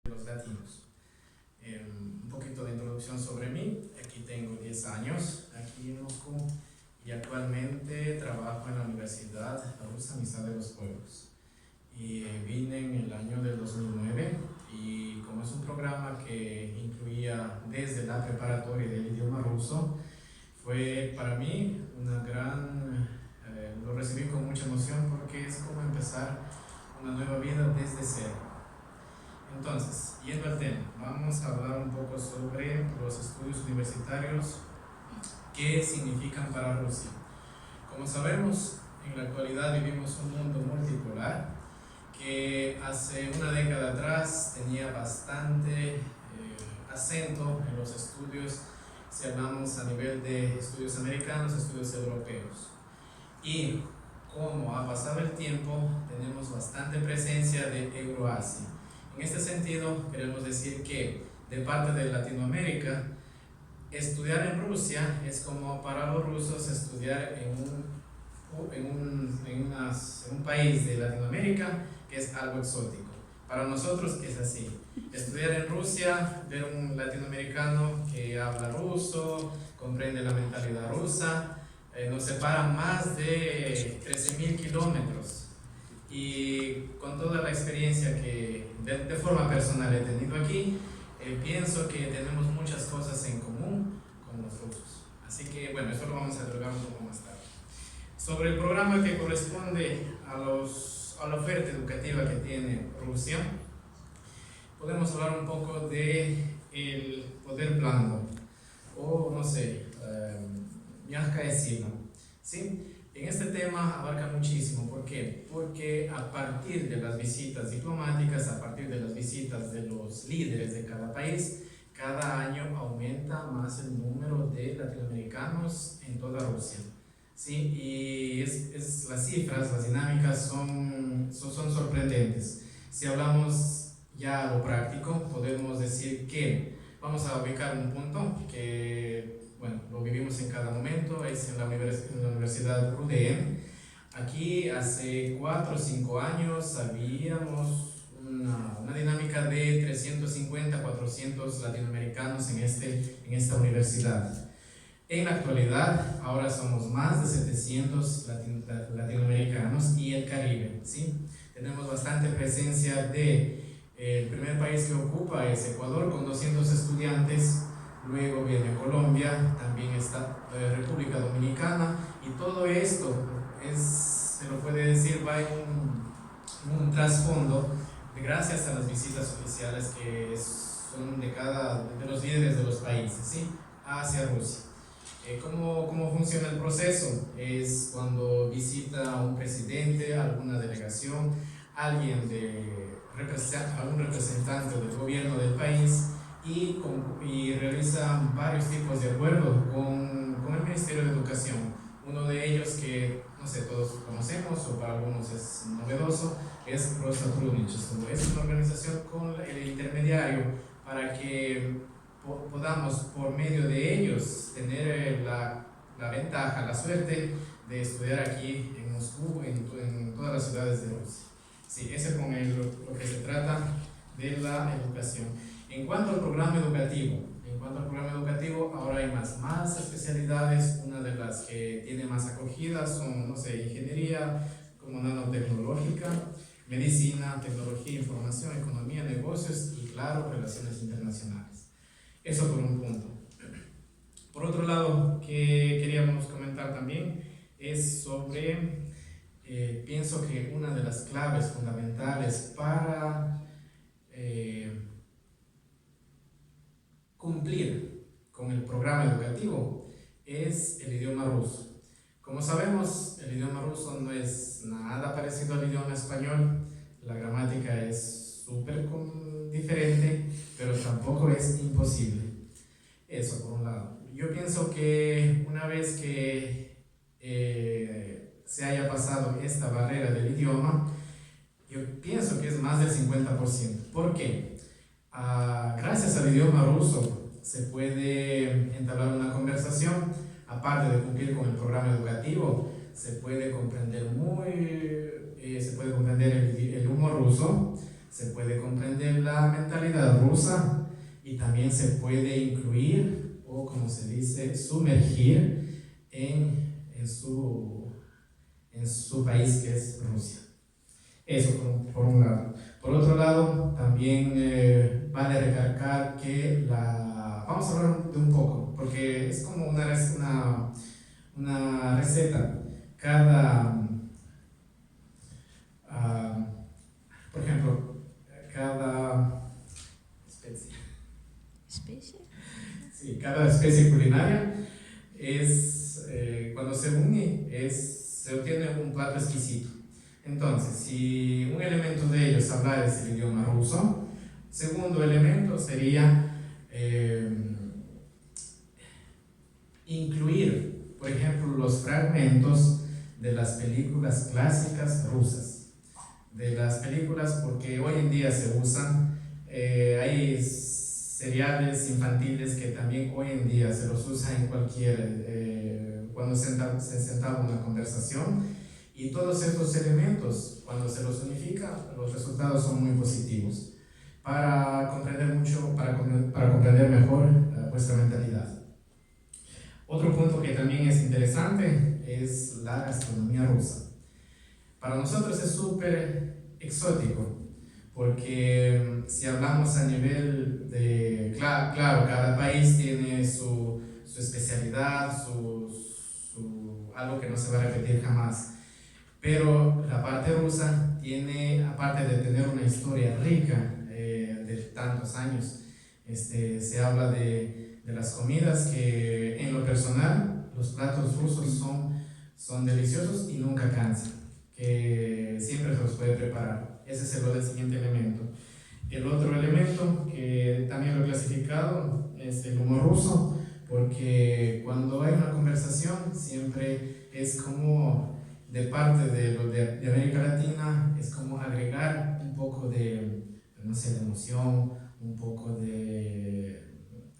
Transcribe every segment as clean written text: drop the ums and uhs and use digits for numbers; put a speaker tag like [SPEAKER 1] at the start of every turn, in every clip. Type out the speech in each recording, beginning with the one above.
[SPEAKER 1] los latinos. Un poquito de introducción sobre mí. Aquí tengo 10 años aquí en Moscú y actualmente trabajo en la Universidad Rusa Amistad de los Pueblos. Y vine en el año del 2009 y como es un programa que incluía desde la preparatoria del idioma ruso, fue para mí una lo recibí con mucha emoción porque es como empezar una nueva vida desde cero. Entonces, yendo al tema, vamos a hablar un poco sobre los estudios universitarios, qué significan para Rusia. Como sabemos, en la actualidad vivimos un mundo multipolar que hace una década atrás tenía bastante acento en los estudios, si hablamos a nivel de estudios americanos, estudios europeos. Y como ha pasado el tiempo, tenemos bastante presencia de Euroasia. En este sentido, queremos decir que de parte de Latinoamérica, estudiar en Rusia es como para los rusos estudiar en un país de Latinoamérica que es algo exótico. Para nosotros es así. Estudiar en Rusia, ver un latinoamericano que habla ruso, comprende la mentalidad rusa, nos separan más de 13.000 kilómetros. Y con toda la experiencia que de forma personal he tenido aquí, pienso que tenemos muchas cosas en común con los rusos. Así que bueno, eso lo vamos a tratar un poco más tarde. Sobre el programa que corresponde a la oferta educativa que tiene Rusia, podemos hablar un poco de el poder blando, o no sé, mягкая сила, ¿sí? En este tema abarca muchísimo. ¿Por qué? Porque a partir de las visitas diplomáticas, a partir de las visitas de los líderes de cada país, cada año aumenta más el número de latinoamericanos en toda Rusia. ¿Sí? Y las cifras, las dinámicas son sorprendentes. Si hablamos ya a lo práctico, podemos decir que vamos a ubicar un punto que bueno, lo vivimos en cada momento, es en la Universidad RUDN. Aquí hace 4 o 5 años habíamos una dinámica de 350 400 latinoamericanos en esta universidad. En la actualidad, ahora somos más de 700 latinoamericanos y el Caribe, ¿sí? Tenemos bastante presencia el primer país que ocupa es Ecuador con 200 estudiantes. Luego viene Colombia, también está República Dominicana, y todo esto se lo puede decir, va en un trasfondo gracias a las visitas oficiales que son de los líderes de los países, ¿sí? Hacia Rusia. ¿Cómo funciona el proceso? Es cuando visita un presidente, alguna delegación, algún representante del gobierno del país, y realiza varios tipos de acuerdos con el Ministerio de Educación. Uno de ellos que, no sé, todos conocemos o para algunos es novedoso, es Rosatrudnich. Es una organización con el intermediario para que podamos por medio de ellos tener la ventaja, la suerte de estudiar aquí en Moscú, en todas las ciudades de Rusia. Sí, ese es con lo que se trata de la educación. En cuanto al programa educativo, ahora hay más especialidades. Una de las que tiene más acogida son, no sé, ingeniería como nanotecnológica, medicina, tecnología, información, economía, negocios y, claro, relaciones internacionales. Eso por un punto. Por otro lado, que queríamos comentar también es sobre, pienso que una de las claves fundamentales para cumplir con el programa educativo es el idioma ruso. Como sabemos, el idioma ruso no es nada parecido al idioma español. La gramática es súper diferente, pero tampoco es imposible. Eso por un lado. Yo pienso que una vez que se haya pasado esta barrera del idioma, yo pienso que es más del 50%. ¿Por qué? Gracias al idioma ruso se puede entablar una conversación, aparte de cumplir con el programa educativo, se puede comprender el humor ruso, se puede comprender la mentalidad rusa y también se puede incluir, o como se dice, sumergir en su país, que es Rusia. Eso por un lado. Por otro lado, también vale recalcar que vamos a hablar de un poco, porque es como una receta. Ah, por ejemplo, cada especie.
[SPEAKER 2] ¿Especie?
[SPEAKER 1] Sí, cada especie culinaria cuando se une, se obtiene un plato exquisito. Entonces, si un elemento de ellos hablar es el idioma ruso, segundo elemento sería incluir, por ejemplo, los fragmentos de las películas clásicas rusas. De las películas, porque hoy en día se usan, hay seriales infantiles que también hoy en día se los usa en cuando se sentaba una conversación, y todos estos elementos, cuando se los unifica, los resultados son muy positivos para comprender para comprender mejor vuestra mentalidad. Otro punto que también es interesante es la gastronomía rusa. Para nosotros es súper exótico, porque si hablamos a nivel de, claro, cada país tiene su especialidad, algo que no se va a repetir jamás. Pero la parte rusa tiene, aparte de tener una historia rica de tantos años, se habla de las comidas que, en lo personal, los platos rusos son deliciosos y nunca cansan, que siempre se los puede preparar. Ese es el siguiente elemento. El otro elemento que también lo he clasificado es el humor ruso, porque cuando hay una conversación siempre es como de parte de América Latina, es como agregar un poco de, no sé, de emoción, un poco de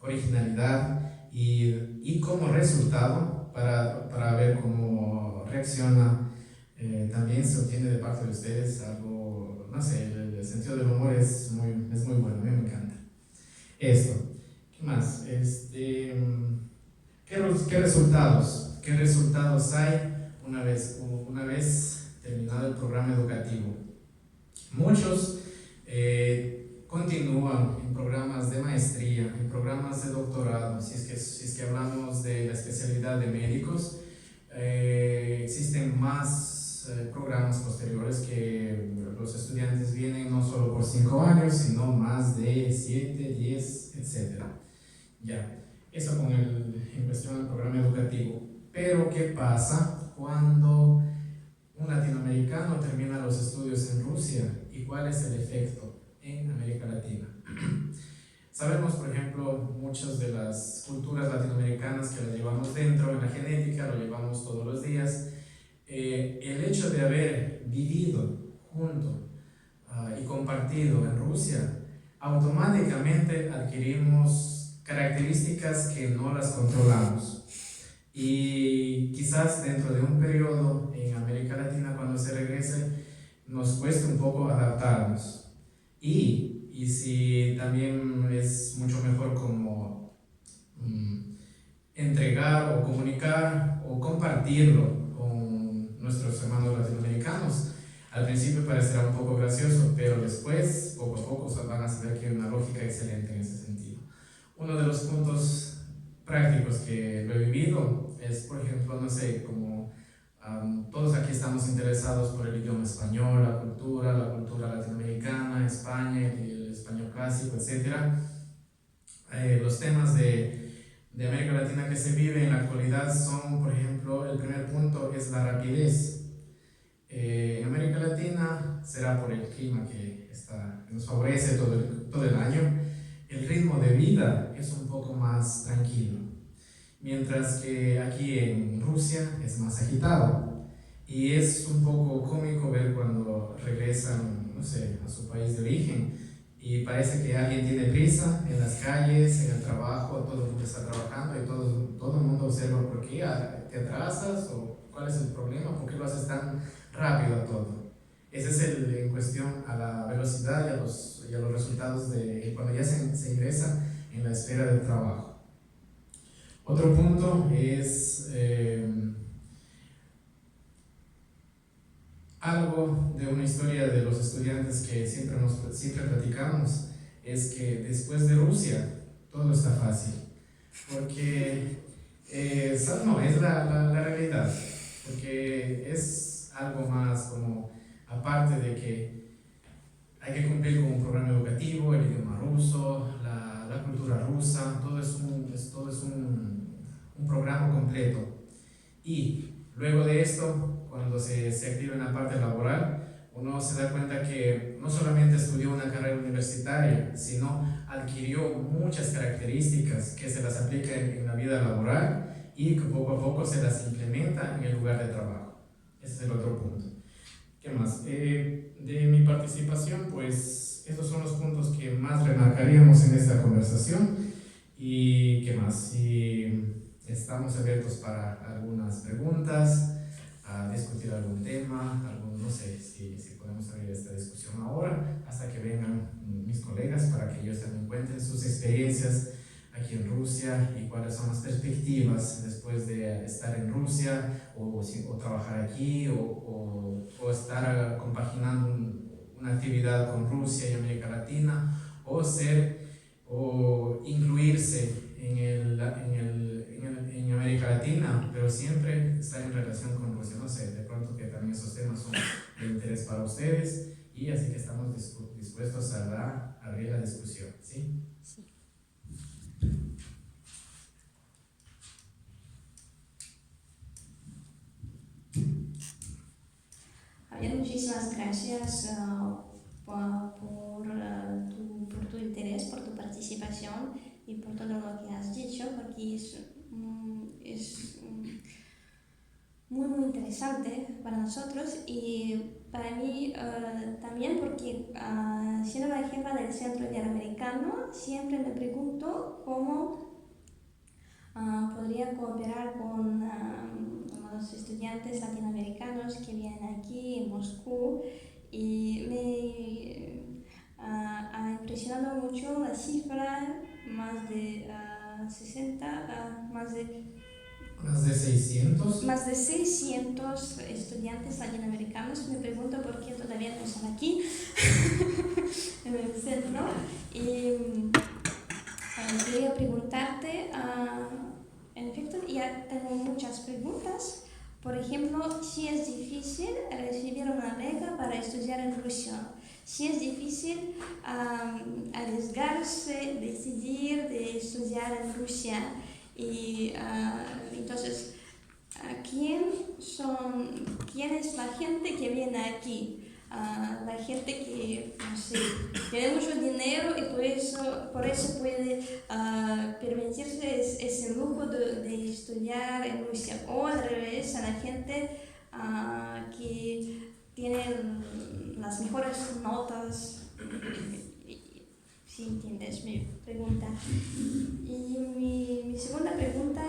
[SPEAKER 1] originalidad, y como resultado, para ver cómo reacciona, también se obtiene de parte de ustedes algo, no sé, el sentido del humor es muy bueno, a mí me encanta. Esto, ¿qué más? ¿Qué resultados? ¿Qué resultados hay una vez terminado el programa educativo? Muchos continúan en programas de maestría, en programas de doctorado. Si es que hablamos de la especialidad de médicos, existen más programas posteriores que los estudiantes vienen no solo por 5 años, sino más de 7, 10, etc. Ya, eso en cuestión del programa educativo. Pero ¿qué pasa cuando un latinoamericano termina los estudios en Rusia? ¿Y cuál es el efecto en América Latina? Sabemos, por ejemplo, muchas de las culturas latinoamericanas que las llevamos dentro, en la genética, lo llevamos todos los días. El hecho de haber vivido junto y compartido en Rusia, automáticamente adquirimos características que no las controlamos. Y quizás dentro de un periodo en América Latina, cuando se regrese, nos cueste un poco adaptarnos. Y si también es mucho mejor como entregar o comunicar o compartirlo con nuestros hermanos latinoamericanos. Al principio parecerá un poco gracioso, pero después, poco a poco, van a saber que hay una lógica excelente en ese sentido. Uno de los puntos prácticos que lo he vivido es, por ejemplo, no sé, como todos aquí estamos interesados por el idioma español, la cultura latinoamericana, España, el español clásico, etc. Los temas de América Latina que se vive en la actualidad son, por ejemplo, el primer punto es la rapidez. En América Latina, será por el clima que nos favorece todo el año, el ritmo de vida es un poco más tranquilo, mientras que aquí en Rusia es más agitado, y es un poco cómico ver cuando regresan, no sé, a su país de origen y parece que alguien tiene prisa en las calles, en el trabajo, todo el mundo está trabajando y todo el mundo observa por qué te atrasas o cuál es el problema, por qué lo haces tan rápido a todo. Ese es en cuestión a la velocidad y a los resultados de cuando ya se ingresa en la esfera del trabajo. Otro punto es algo de una historia de los estudiantes que siempre platicamos, es que después de Rusia todo está fácil, porque no, es la realidad, porque es algo más como, aparte de que hay que cumplir con un programa educativo, el idioma ruso, la cultura rusa, todo es un programa completo. Y luego de esto, cuando se activa en la parte laboral, uno se da cuenta que no solamente estudió una carrera universitaria, sino adquirió muchas características que se las aplica en la vida laboral y que poco a poco se las implementa en el lugar de trabajo. Ese es el otro punto. ¿Qué más? De mi participación, pues estos son los puntos que más remarcaríamos en esta conversación. ¿Y qué más? Y estamos abiertos para algunas preguntas, a discutir algún tema, no sé si podemos abrir esta discusión ahora, hasta que vengan mis colegas para que ellos también cuenten sus experiencias aquí en Rusia y cuáles son las perspectivas después de estar en Rusia o trabajar aquí o estar compaginando una actividad con Rusia y América Latina o incluirse en América Latina, pero siempre estar en relación con Rusia. No sé, de pronto que también esos temas son de interés para ustedes y así que estamos dispuestos a abrir la discusión, ¿sí?
[SPEAKER 2] Sí. Javier, muchísimas gracias por tu interés, por tu participación y por todo lo que has dicho, porque es muy interesante para nosotros y para mí también, porque siendo la jefa del Centro Interamericano siempre me pregunto cómo podría cooperar con los estudiantes latinoamericanos que vienen aquí en Moscú, y me ha impresionado mucho la cifra, más de 60, más de 600 estudiantes latinoamericanos. Me pregunto por qué todavía no están aquí en el centro. Y quería preguntarte, en efecto, ya tengo muchas preguntas. Por ejemplo, si es difícil recibir una beca para estudiar en Rusia, si es difícil arriesgarse, decidir de estudiar en Rusia, y entonces, ¿quién es la gente que viene aquí? La gente que, no sé, tiene mucho dinero y por eso puede permitirse ese lujo de estudiar en Rusia, o al revés, a la gente que tiene las mejores notas. Si entiendes mi pregunta. Y mi segunda pregunta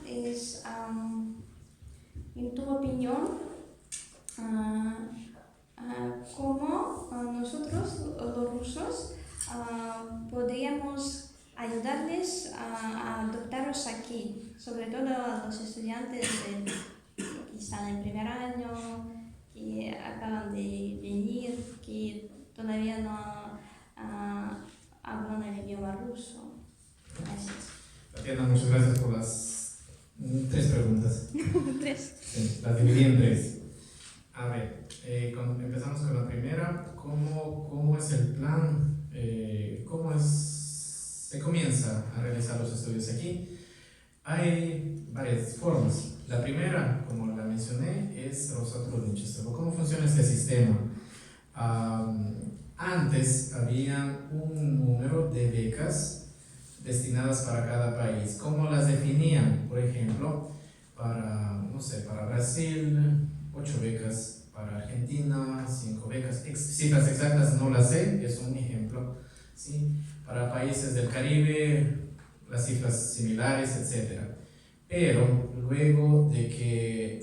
[SPEAKER 2] es, en tu opinión, ¿cómo nosotros, los rusos, podríamos ayudarles a adoptarlos aquí? Sobre todo a los estudiantes que están en primer año, que acaban de venir, que todavía no hablan el idioma ruso. Gracias.
[SPEAKER 1] Tatiana, muchas gracias por las 3 preguntas.
[SPEAKER 2] 3.
[SPEAKER 1] Sí, las dividí en 3. A ver, empezamos con la primera. ¿Cómo es el plan? Se comienza a realizar los estudios aquí? Hay varias formas. La primera, como la mencioné, es Rosatrudnichestvo. ¿Cómo funciona este sistema? Antes había un número de becas destinadas para cada país. ¿Cómo las definían? Por ejemplo, para Brasil, 8 becas, para Argentina, 5 becas. Cifras exactas no las sé, es un ejemplo, ¿sí? Para países del Caribe, las cifras similares, etc. Pero luego de que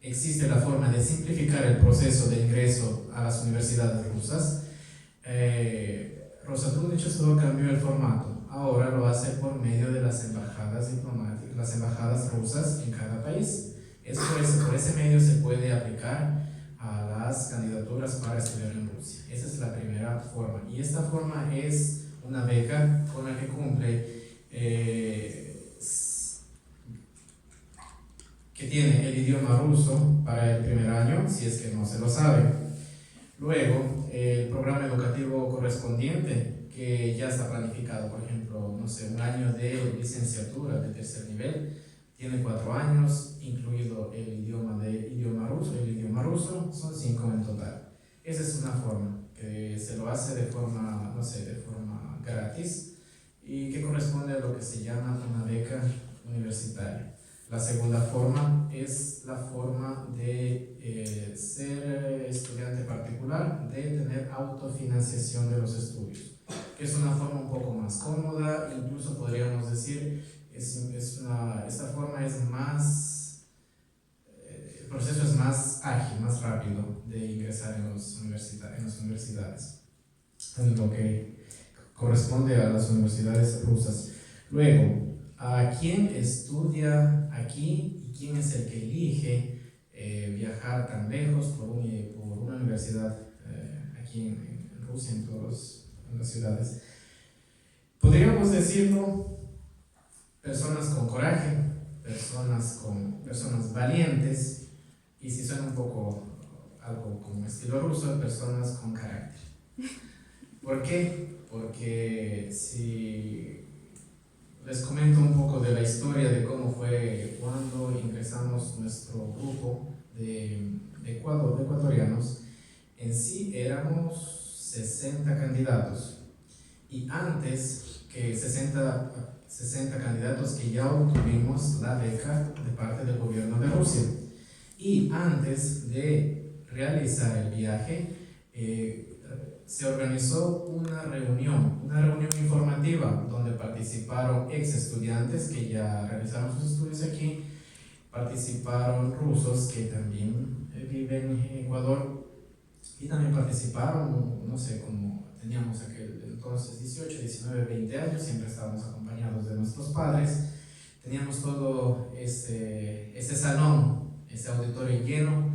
[SPEAKER 1] existe la forma de simplificar el proceso de ingreso a las universidades rusas, Rosa Trudničev cambió el formato. Ahora lo hace por medio de las embajadas diplomáticas, las embajadas rusas en cada país. Por ese medio se puede aplicar a las candidaturas para estudiar en Rusia. Esa es la primera forma. Y esta forma es una beca con la que cumple, que tiene el idioma ruso para el primer año, si es que no se lo sabe. Luego, el programa educativo correspondiente, que ya está planificado, por ejemplo, no sé, un año de licenciatura de tercer nivel, tiene 4 años, incluido el idioma ruso, son 5 en total. Esa es una forma, que se lo hace de forma, no sé, de forma gratis y que corresponde a lo que se llama una beca universitaria. La segunda forma es la forma de ser estudiante particular, de tener autofinanciación de los estudios, que es una forma un poco más cómoda, incluso podríamos decir, esta forma es más, el proceso es más ágil, más rápido de ingresar en las universidades, en lo que corresponde a las universidades rusas. Luego, ¿a quién estudia aquí y quién es el que elige viajar tan lejos por una universidad aquí en Rusia, en todas las ciudades? Podríamos decirlo, personas con coraje, personas valientes, y si suena un poco algo como estilo ruso, personas con carácter. ¿Por qué? Porque si les comento un poco de la historia de cómo fue cuando ingresamos nuestro grupo de ecuatorianos, en sí éramos 60 candidatos, y antes que 60 candidatos que ya obtuvimos la beca de parte del gobierno de Rusia, y antes de realizar el viaje se organizó una reunión informativa donde participaron ex estudiantes que ya realizaron sus estudios aquí, participaron rusos que también viven en Ecuador, y también participaron, no sé, como teníamos aquel entonces 18, 19, 20 años, siempre estábamos acompañados de nuestros padres, teníamos todo ese salón, ese auditorio lleno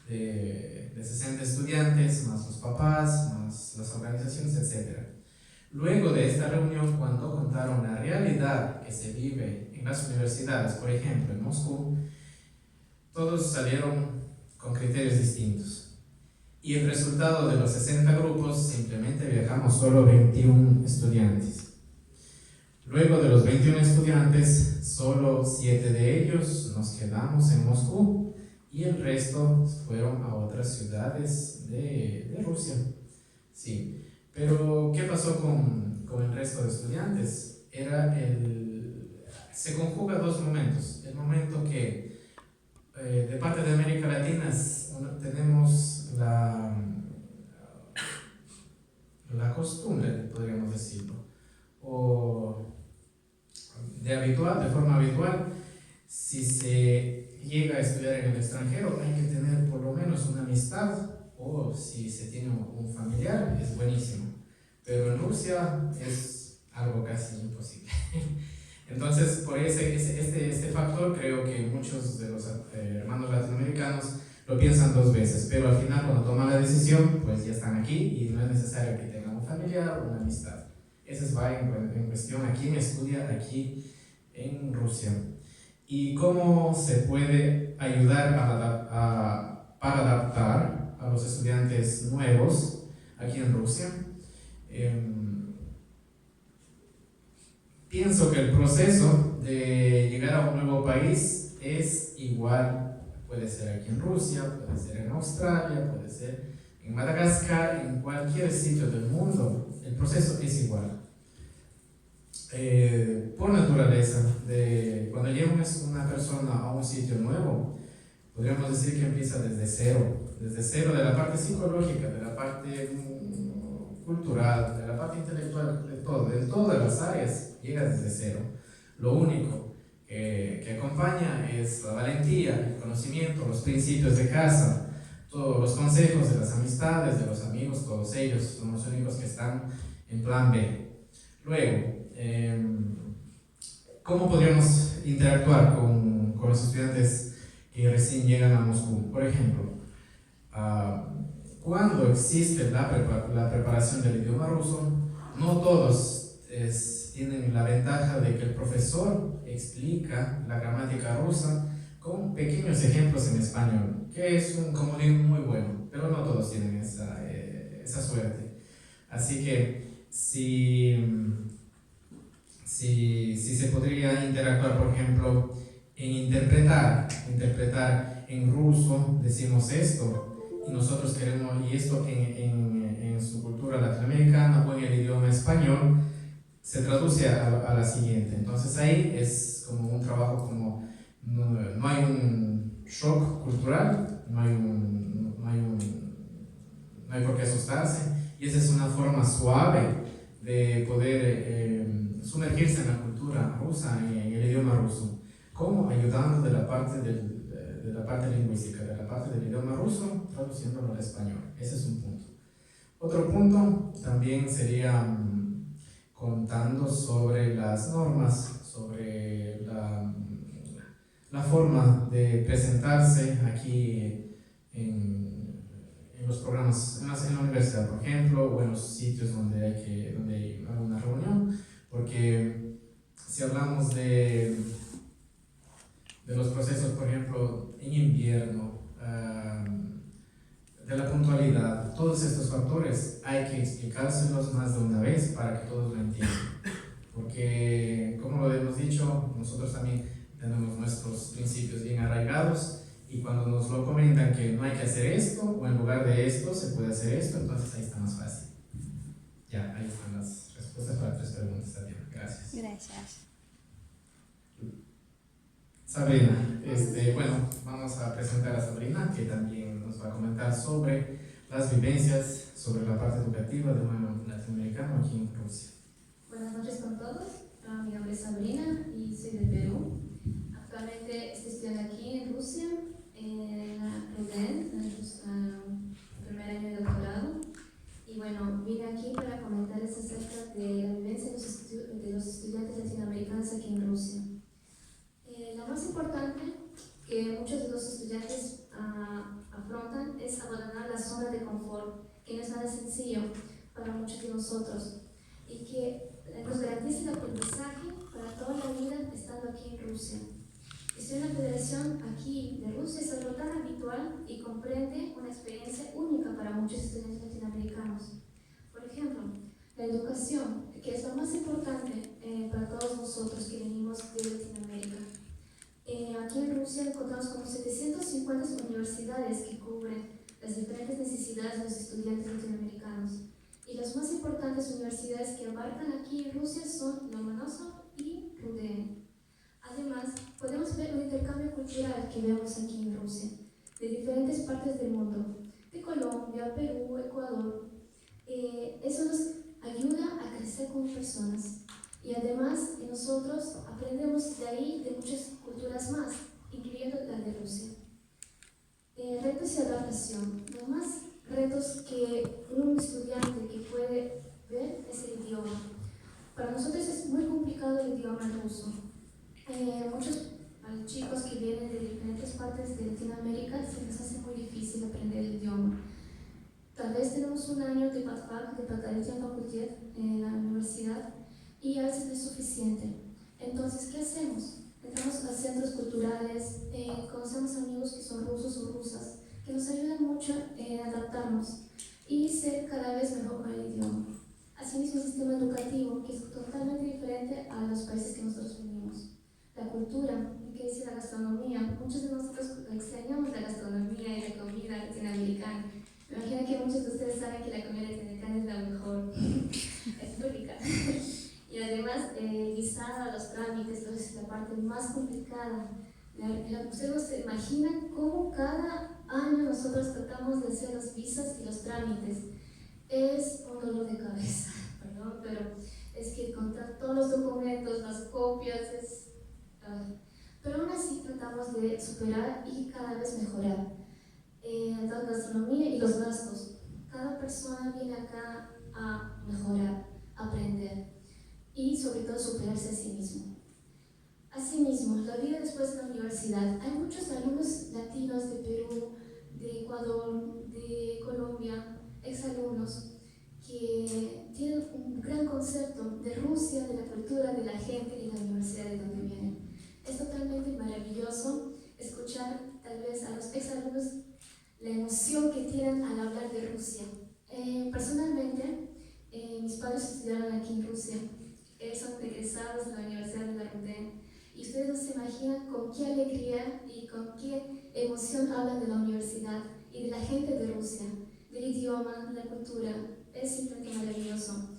[SPEAKER 1] de 60 estudiantes, más los papás, más las organizaciones, etc. Luego de esta reunión, cuando contaron la realidad que se vive en las universidades, por ejemplo en Moscú, todos salieron con criterios distintos. Y el resultado de los 60 grupos, simplemente viajamos solo 21 estudiantes. Luego de los 21 estudiantes, solo 7 de ellos nos quedamos en Moscú, y el resto fueron a otras ciudades de Rusia. Sí, pero ¿qué pasó con el resto de estudiantes? Se conjuga dos momentos. El momento que de parte de América Latina tenemos la costumbre, podríamos decirlo, o de forma habitual, si se llega a estudiar en el extranjero hay que tener por lo menos una amistad, o si se tiene un familiar es buenísimo, pero en Rusia es algo casi imposible. Entonces, por este factor, creo que muchos de los hermanos latinoamericanos lo piensan 2 veces, pero al final, cuando toman la decisión, pues ya están aquí y no es necesario que tengan un familiar o una amistad. Ese va en cuestión a quién estudia aquí en Rusia. ¿Y cómo se puede ayudar para adaptar a los estudiantes nuevos aquí en Rusia? Pienso que el proceso de llegar a un nuevo país es igual, puede ser aquí en Rusia, puede ser en Australia, puede ser en Madagascar, en cualquier sitio del mundo, el proceso es igual. Por naturaleza, cuando llega una persona a un sitio nuevo, podríamos decir que empieza desde cero de la parte psicológica, de la parte cultural, de la parte intelectual, de todas las áreas, llega desde cero. Lo único que acompaña es la valentía, el conocimiento, los principios de casa, todos los consejos de las amistades, de los amigos, todos ellos son los únicos que están en plan B. Luego, ¿cómo podríamos interactuar con los estudiantes que recién llegan a Moscú? Por ejemplo, cuando existe la preparación del idioma ruso, no todos tienen la ventaja de que el profesor explica la gramática rusa con pequeños ejemplos en español, que es un comodín muy bueno, pero no todos tienen esa suerte. Así que si se podría interactuar, por ejemplo, en interpretar en ruso, decimos esto, y nosotros queremos, y esto en su cultura latinoamericana o en el idioma español, se traduce a la siguiente. Entonces ahí es como un trabajo como, no hay un shock cultural, no hay por qué asustarse, y esa es una forma suave de poder sumergirse en la cultura rusa, en el idioma ruso, como ayudando de la parte lingüística, de la parte del idioma ruso, traduciéndolo al español. Ese es un punto. Otro punto también sería contando sobre las normas, sobre la forma de presentarse aquí en los programas, en la universidad, por ejemplo, o en los sitios donde hay una reunión, porque si hablamos de los procesos, por ejemplo, en invierno, de la puntualidad, todos estos factores hay que explicárselos más de una vez para que todos lo entiendan. Porque, como lo hemos dicho, nosotros también tenemos nuestros principios bien arraigados y cuando nos lo comentan que no hay que hacer esto o en lugar de esto se puede hacer esto, entonces ahí está más fácil. Ya, ahí están las respuestas para 3 preguntas también. Gracias.
[SPEAKER 2] Gracias.
[SPEAKER 1] Sabrina, bueno, vamos a presentar a Sabrina, que también nos va a comentar sobre las vivencias, sobre la parte educativa de un latinoamericano aquí en Rusia.
[SPEAKER 3] Buenas noches con todos, mi nombre es Sabrina y soy de Perú. Actualmente estoy estudiando aquí en Rusia, en la RUDEN, en el primer año de doctorado. Y bueno, vine aquí para comentarles acerca de la vivencia de los estudiantes latinoamericanos aquí en Rusia. Lo más importante que muchos de los estudiantes afrontan es abandonar la zona de confort, que no es nada sencillo para muchos de nosotros y que nos garantiza el aprendizaje para toda la vida estando aquí en Rusia. Estoy en la federación aquí de Rusia, es algo tan habitual y comprende una experiencia única para muchos estudiantes latinoamericanos. Por ejemplo, la educación, que es lo más importante para todos nosotros que venimos de Latinoamérica. Aquí en Rusia contamos con 750 universidades que cubren las diferentes necesidades de los estudiantes latinoamericanos. Y las más importantes universidades que abarcan aquí en Rusia son Lomonosov y RUDEN. Además, podemos ver un intercambio cultural que vemos aquí en Rusia, de diferentes partes del mundo, de Colombia, Perú, Ecuador. Eso nos ayuda a crecer como personas. Y además, nosotros aprendemos de ahí de muchas culturas más, incluyendo la de Rusia. Retos y adaptación. Los más retos que un estudiante que puede ver es el idioma. Para nosotros es muy complicado el idioma ruso. Muchos chicos que vienen de diferentes partes de Latinoamérica se les hace muy difícil aprender el idioma. Tal vez tenemos un año de PATFAC, de Pataritia Facultad en la universidad, y a veces no es suficiente. Entonces, ¿qué hacemos? Entramos a centros culturales, conocemos amigos que son rusos o rusas, que nos ayudan mucho a adaptarnos y ser cada vez mejor con el idioma. Asimismo, el sistema educativo, que es totalmente diferente a los países que nosotros venimos. La cultura, ¿qué dice la gastronomía? Muchos de nosotros extrañamos la gastronomía y la comida latinoamericana. Me imagino que muchos de ustedes saben que la comida latinoamericana es la mejor, es única. Y además, el visado, los trámites, entonces es la parte más complicada. Ustedes no se imaginan cómo cada año nosotros tratamos de hacer los visas y los trámites. Es un dolor de cabeza, perdón, pero es que contar todos los documentos, las copias, es Pero aún así tratamos de superar y cada vez mejorar. La gastronomía y los gastos. Cada persona viene acá a mejorar, a aprender y sobre todo superarse a sí mismo. Asimismo, la vida después de la universidad. Hay muchos alumnos latinos de Perú, de Ecuador, de Colombia, exalumnos que tienen un gran concepto de Rusia, de la cultura, de la gente y de la universidad de donde vienen. Es totalmente maravilloso escuchar tal vez a los exalumnos la emoción que tienen al hablar de Rusia. Personalmente, mis padres estudiaron aquí en Rusia, son egresados de la Universidad de la RUDN, y ustedes no se imaginan con qué alegría y con qué emoción hablan de la universidad y de la gente de Rusia, del idioma, de la cultura. Es simplemente maravilloso.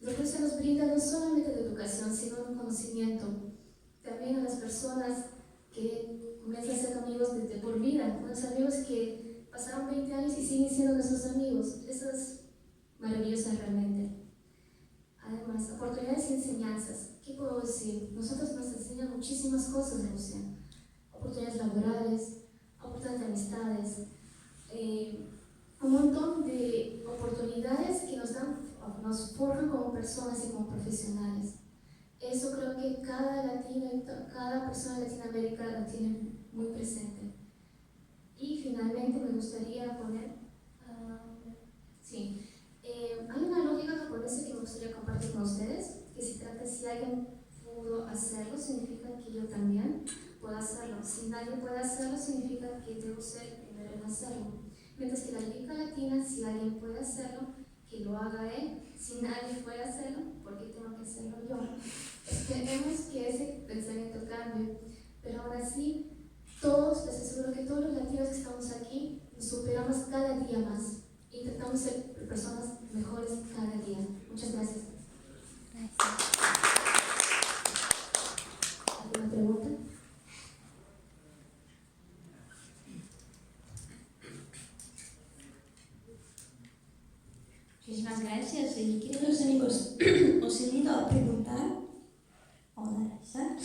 [SPEAKER 3] Los rusos nos brindan no solamente la educación, sino un conocimiento. También a las personas que comienzan a ser amigos de por vida, unos amigos que pasaron 20 años y siguen siendo nuestros amigos. Eso es maravilloso realmente. Además, oportunidades y enseñanzas. ¿Qué puedo decir? Nosotros nos enseñan muchísimas cosas de Rusia. Oportunidades laborales, oportunidades de amistades, un montón de oportunidades que nos forjan como personas y como profesionales. Eso creo que cada latino y cada persona de Latinoamérica lo tiene muy presente. Y finalmente me gustaría poner, hay una lógica japonesa que me gustaría compartir con ustedes, que se trata de si alguien pudo hacerlo, significa que yo también puedo hacerlo. Si nadie puede hacerlo, significa que debo ser el primero en hacerlo. Mientras que la lógica latina, si alguien puede hacerlo, que lo haga él. Si nadie puede hacerlo, ¿por qué tengo que hacerlo yo? Esperemos que ese pensamiento cambie, pero aún así, todos, les aseguro que todos los latinos que estamos aquí, nos superamos cada día más y tratamos de ser personas mejores cada día. Muchas gracias. ¿Alguna pregunta?
[SPEAKER 2] Muchísimas gracias. Y queridos amigos, os invito a preguntar. Hola, Raisa.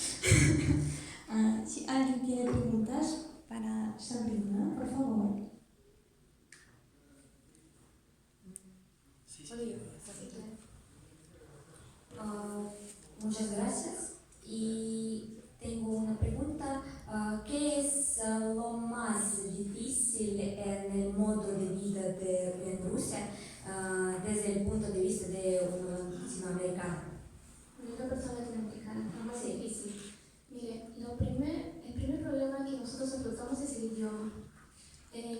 [SPEAKER 2] Si alguien tiene preguntas para Sabrina, por favor.
[SPEAKER 4] Muchas gracias. Y tengo una pregunta. ¿Qué es lo más difícil en el modo de vida en Rusia desde el punto de vista de un latinoamericano?
[SPEAKER 3] Una persona latinoamericana, lo más difícil. Mire, el primer problema que nosotros afrontamos es el idioma.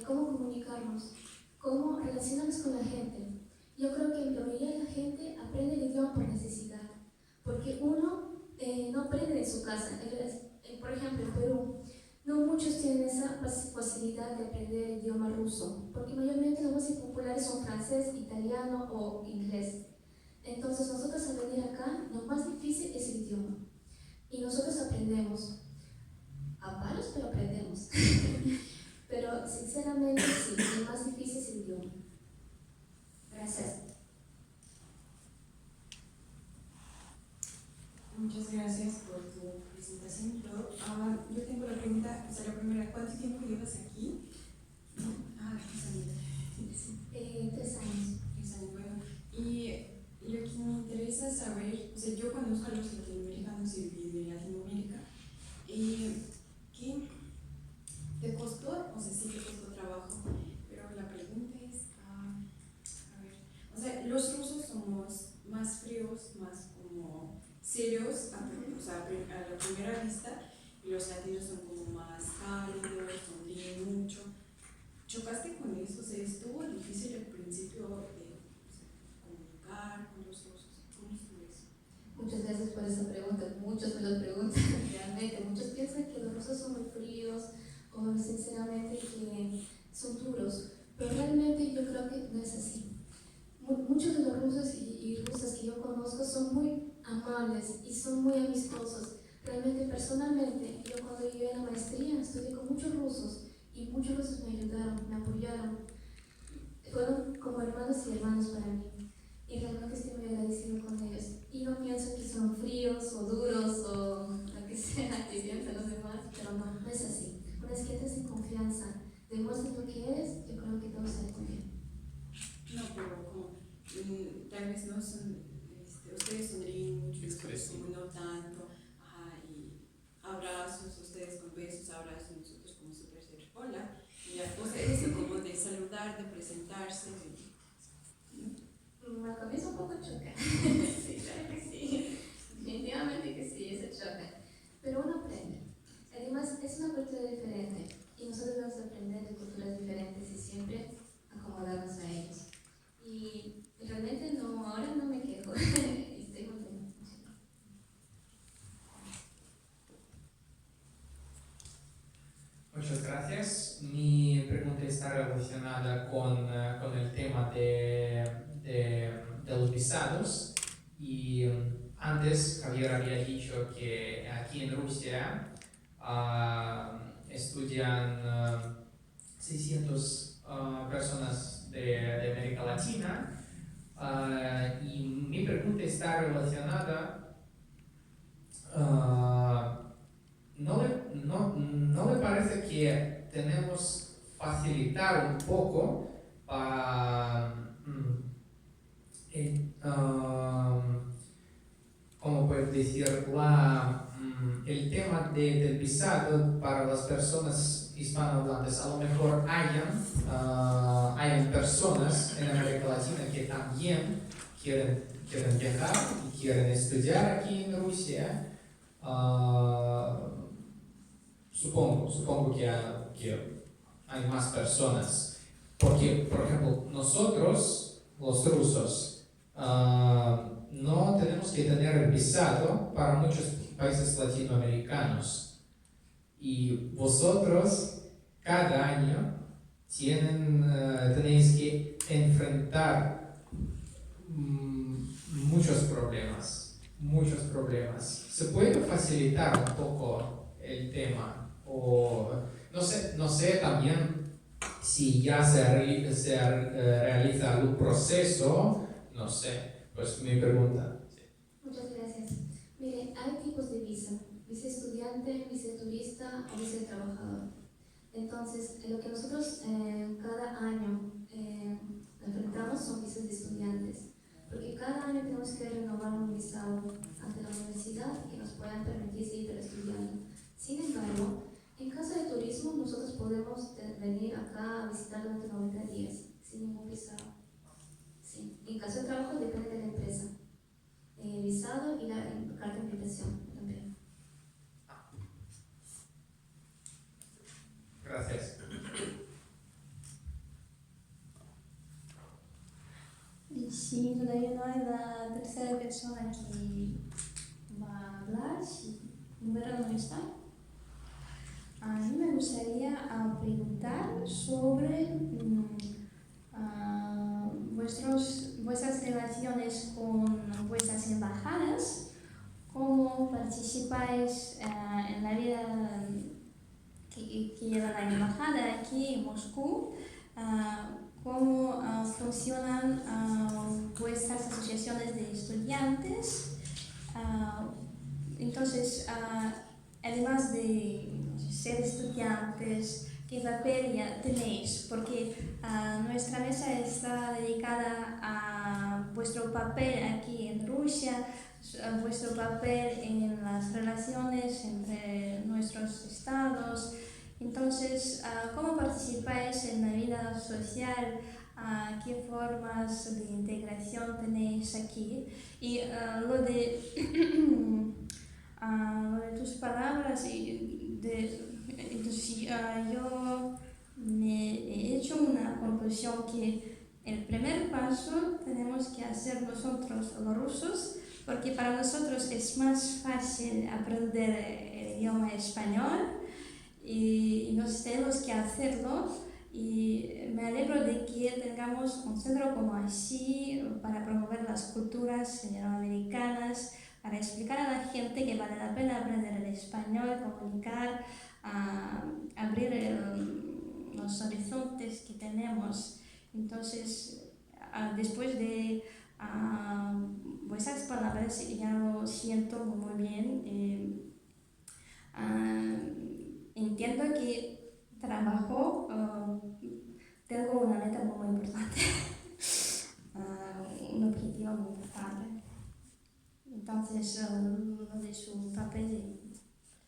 [SPEAKER 3] Cómo comunicarnos, cómo relacionarnos con la gente. Yo creo que la mayoría de la gente aprende el idioma por necesidad, porque uno no aprende en su casa. Por ejemplo, en Perú, no muchos tienen esa facilidad de aprender el idioma ruso, porque mayormente los más populares son francés, italiano o inglés. Entonces nosotros al venir acá, lo más difícil es el idioma. Y nosotros aprendemos, a palos, pero aprendemos. Pero sinceramente sí, lo más difícil es el idioma. Gracias.
[SPEAKER 5] Muchas gracias por tu presentación. Yo tengo la pregunta, o sea, la primera, ¿cuánto tiempo llevas aquí? 3 años.
[SPEAKER 3] 3 años.
[SPEAKER 5] 3 años, bueno. Y lo que me interesa saber, o sea, yo conozco a los latinoamericanos y de Latinoamérica, ¿qué te costó? O sea, sí te costó trabajo, pero la pregunta es, a ver, o sea, los rusos somos más fríos, más como serios, o sea, a la primera vista, y los latinos son como más cálidos, sonríen mucho. ¿Chocaste con eso? O sea, ¿estuvo difícil al principio de comunicar con los rusos? ¿Cómo estuvo eso?
[SPEAKER 3] Muchas gracias por esa pregunta. Muchos me lo preguntan realmente. Muchos piensan que los rusos son muy fríos o sinceramente que son duros, pero realmente yo creo que no es así. Muchos de los rusos y rusas que yo conozco son muy amables y son muy amistosos. Realmente, personalmente, yo cuando llegué a la maestría estudié con muchos rusos y muchos rusos me ayudaron, me apoyaron. Fueron como hermanos y hermanos para mí. Y realmente estoy muy agradecido con ellos. Y no pienso que son fríos o duros o lo que sea, que bien
[SPEAKER 5] presentarse.
[SPEAKER 3] Al comienzo un poco choca. Sí, claro que sí. Definitivamente que sí, eso choca. Pero uno aprende. Además, es una cultura diferente y nosotros debemos aprender de culturas diferentes y siempre acomodarnos a ellos. Y realmente no, ahora no me quejo. Estoy contenta.
[SPEAKER 6] Muchas gracias. Mi pregunta está relacionada con el tema de los visados. Y antes Javier había dicho que aquí en Rusia estudian 600 personas de América Latina. Y mi pregunta está relacionada. ¿No le parece que tenemos facilitar un poco para ¿cómo puedo decir? El tema del visado para las personas hispanohablantes? A lo mejor hayan personas en América Latina que también quieren viajar y quieren estudiar aquí en Rusia. Supongo que hay más personas, porque, por ejemplo, nosotros, los rusos, no tenemos que tener visado para muchos países latinoamericanos, y vosotros cada año tenéis que enfrentar muchos problemas. ¿Se puede facilitar un poco el tema? O no sé también si ya se realiza algún proceso, no sé, pues mi pregunta.
[SPEAKER 3] Muchas gracias. Mire, hay tipos de visa. Visa estudiante, visa turista o visa de trabajador. Entonces, lo que nosotros cada año enfrentamos son visas de estudiantes. Porque cada año tenemos que renovar un visado ante la universidad que nos puedan permitir seguir estudiando. Sin embargo, en caso de turismo, nosotros podemos venir acá a visitar durante 90 días sin ningún visado. Sí. En caso de trabajo, depende de la empresa. Visado y la carta de invitación también.
[SPEAKER 6] Gracias.
[SPEAKER 2] Y si todavía no hay la tercera persona que va a hablar, si Vera no está, a mí me gustaría preguntar sobre vuestras relaciones con vuestras embajadas, cómo participáis en la vida que lleva la embajada aquí en Moscú, cómo funcionan vuestras asociaciones de estudiantes. Entonces, además de ser estudiantes, ¿qué papel ya tenéis? Porque nuestra mesa está dedicada a vuestro papel aquí en Rusia, a vuestro papel en las relaciones entre nuestros estados. Entonces, ¿cómo participáis en la vida social? ¿Qué formas de integración tenéis aquí? Y lo de tus palabras, entonces yo me he hecho una conclusión que el primer paso tenemos que hacer nosotros los rusos, porque para nosotros es más fácil aprender el idioma español y nos tenemos que hacerlo. Y me alegro de que tengamos un centro como así para promover las culturas latinoamericanas, para explicar a la gente que vale la pena aprender el español, comunicar, abrir los horizontes que tenemos. Entonces, después de vuestras palabras, ya lo siento muy bien. Entiendo que trabajo, tengo una meta muy importante, un objetivo muy importante. Entonces, lo de su papel de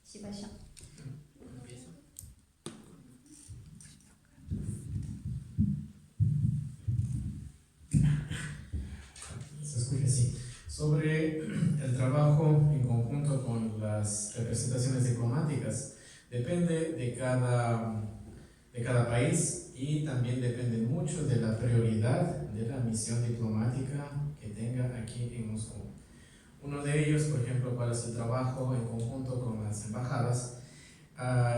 [SPEAKER 2] participación.
[SPEAKER 1] sobre el trabajo en conjunto con las representaciones diplomáticas. Depende de cada país y también depende mucho de la prioridad de la misión diplomática que tenga aquí en Moscú. Uno de ellos, por ejemplo, cuál es el trabajo en conjunto con las embajadas.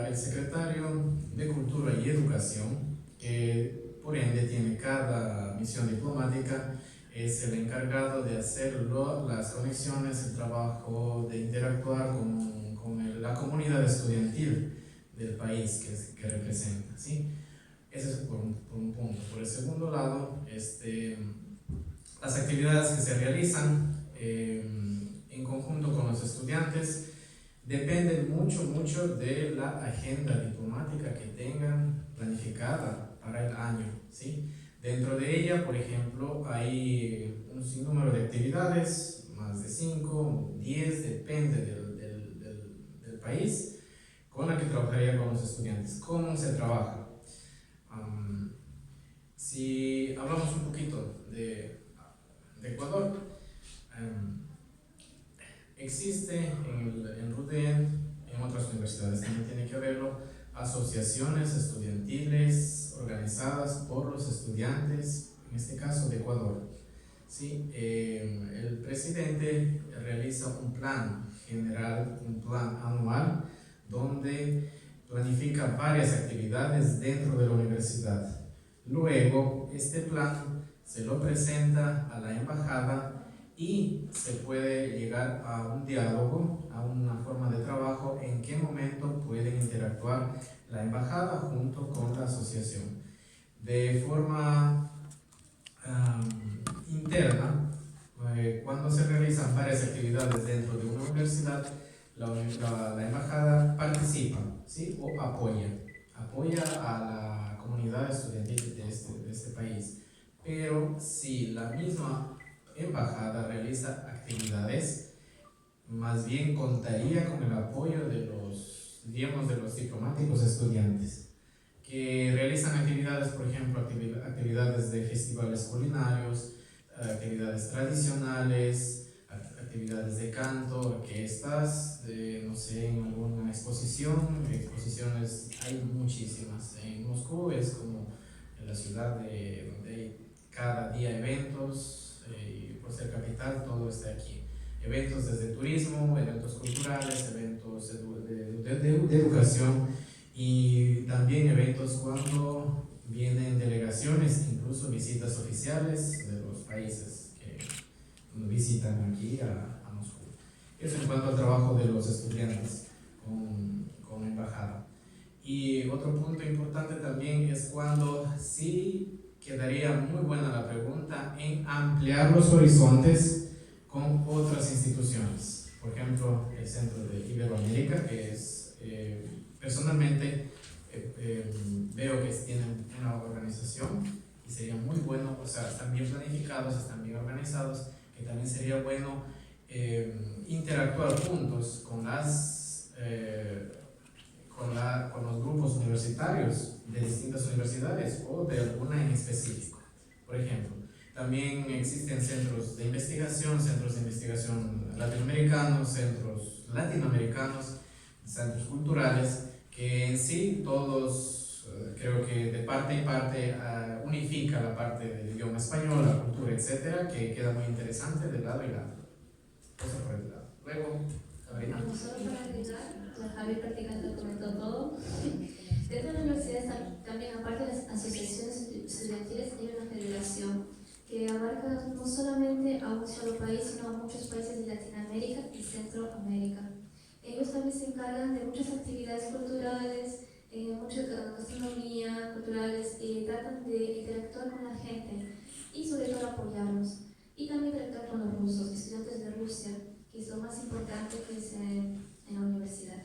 [SPEAKER 1] El secretario de Cultura y Educación, que por ende tiene cada misión diplomática, es el encargado de hacer las conexiones, el trabajo de interactuar con la comunidad estudiantil del país que representa, ¿sí? Eso es por un punto. Por el segundo lado, las actividades que se realizan en conjunto con los estudiantes dependen mucho de la agenda diplomática que tengan planificada para el año, ¿sí? Dentro de ella, por ejemplo, hay un sinnúmero de actividades, más de 5, 10, depende del país, con la que trabajaría con los estudiantes. ¿Cómo se trabaja? Si hablamos un poquito de Ecuador, existe en RUDEN, en otras universidades también tiene que haberlo, asociaciones estudiantiles organizadas por los estudiantes, en este caso de Ecuador. ¿Sí? El presidente realiza un plan general, un plan anual, donde planifica varias actividades dentro de la universidad. Luego, este plan se lo presenta a la embajada y se puede llegar a un diálogo, a una forma de trabajo, en qué momento pueden interactuar la embajada junto con la asociación. De forma interna, cuando se realizan varias actividades dentro de una universidad, la embajada participa, ¿sí? O apoya a la comunidad estudiantil de este país. Pero si la misma embajada realiza actividades, más bien contaría con el apoyo de los diplomáticos estudiantes que realizan actividades, por ejemplo, actividades de festivales culinarios, actividades tradicionales, actividades de canto, orquestas, no sé, en alguna exposiciones hay muchísimas. En Moscú es como en la ciudad donde hay cada día eventos, y por ser capital todo está aquí. Eventos desde turismo, eventos culturales, eventos de educación y también eventos cuando vienen delegaciones, incluso visitas oficiales de los países que visitan aquí a Moscú. Eso en cuanto al trabajo de los estudiantes con embajada. Y otro punto importante también es cuando sí quedaría muy buena la pregunta en ampliar los horizontes con otras instituciones. Por ejemplo, el Centro de Iberoamérica, que es, personalmente, veo que tienen una organización y sería muy bueno, o sea, están bien planificados, están bien organizados, que también sería bueno interactuar juntos con los grupos universitarios de distintas universidades o de alguna en específico. Por ejemplo, también existen centros de investigación latinoamericanos, centros culturales, que en sí todos, creo que de parte y parte unifica la parte del idioma español, la cultura, etcétera, que queda muy interesante de lado y lado. Eso por el lado. Luego, Sabrina.
[SPEAKER 3] Solo para agregar, ya Javier prácticamente comentó todo. Dentro de la universidad también, aparte de las asociaciones estudiantiles, hay una federación que abarca no solamente a un solo país, sino a muchos países de Latinoamérica y Centroamérica. Ellos también se encargan de muchas actividades culturales, mucha gastronomía, culturales, tratan de interactuar con la gente y sobre todo apoyarlos. Y también interactuar con los rusos, estudiantes de Rusia, que es lo más importante que es en la universidad.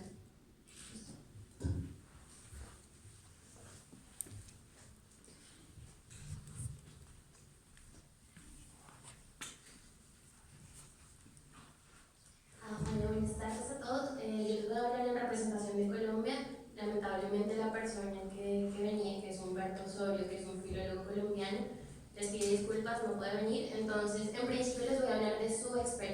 [SPEAKER 7] Bueno, buenas tardes a todos. Yo les voy a hablar en representación de Colombia. Lamentablemente la persona que venía, que es Humberto Osorio, que es un filólogo colombiano, les pide disculpas, no puede venir. Entonces, en principio les voy a hablar de su experiencia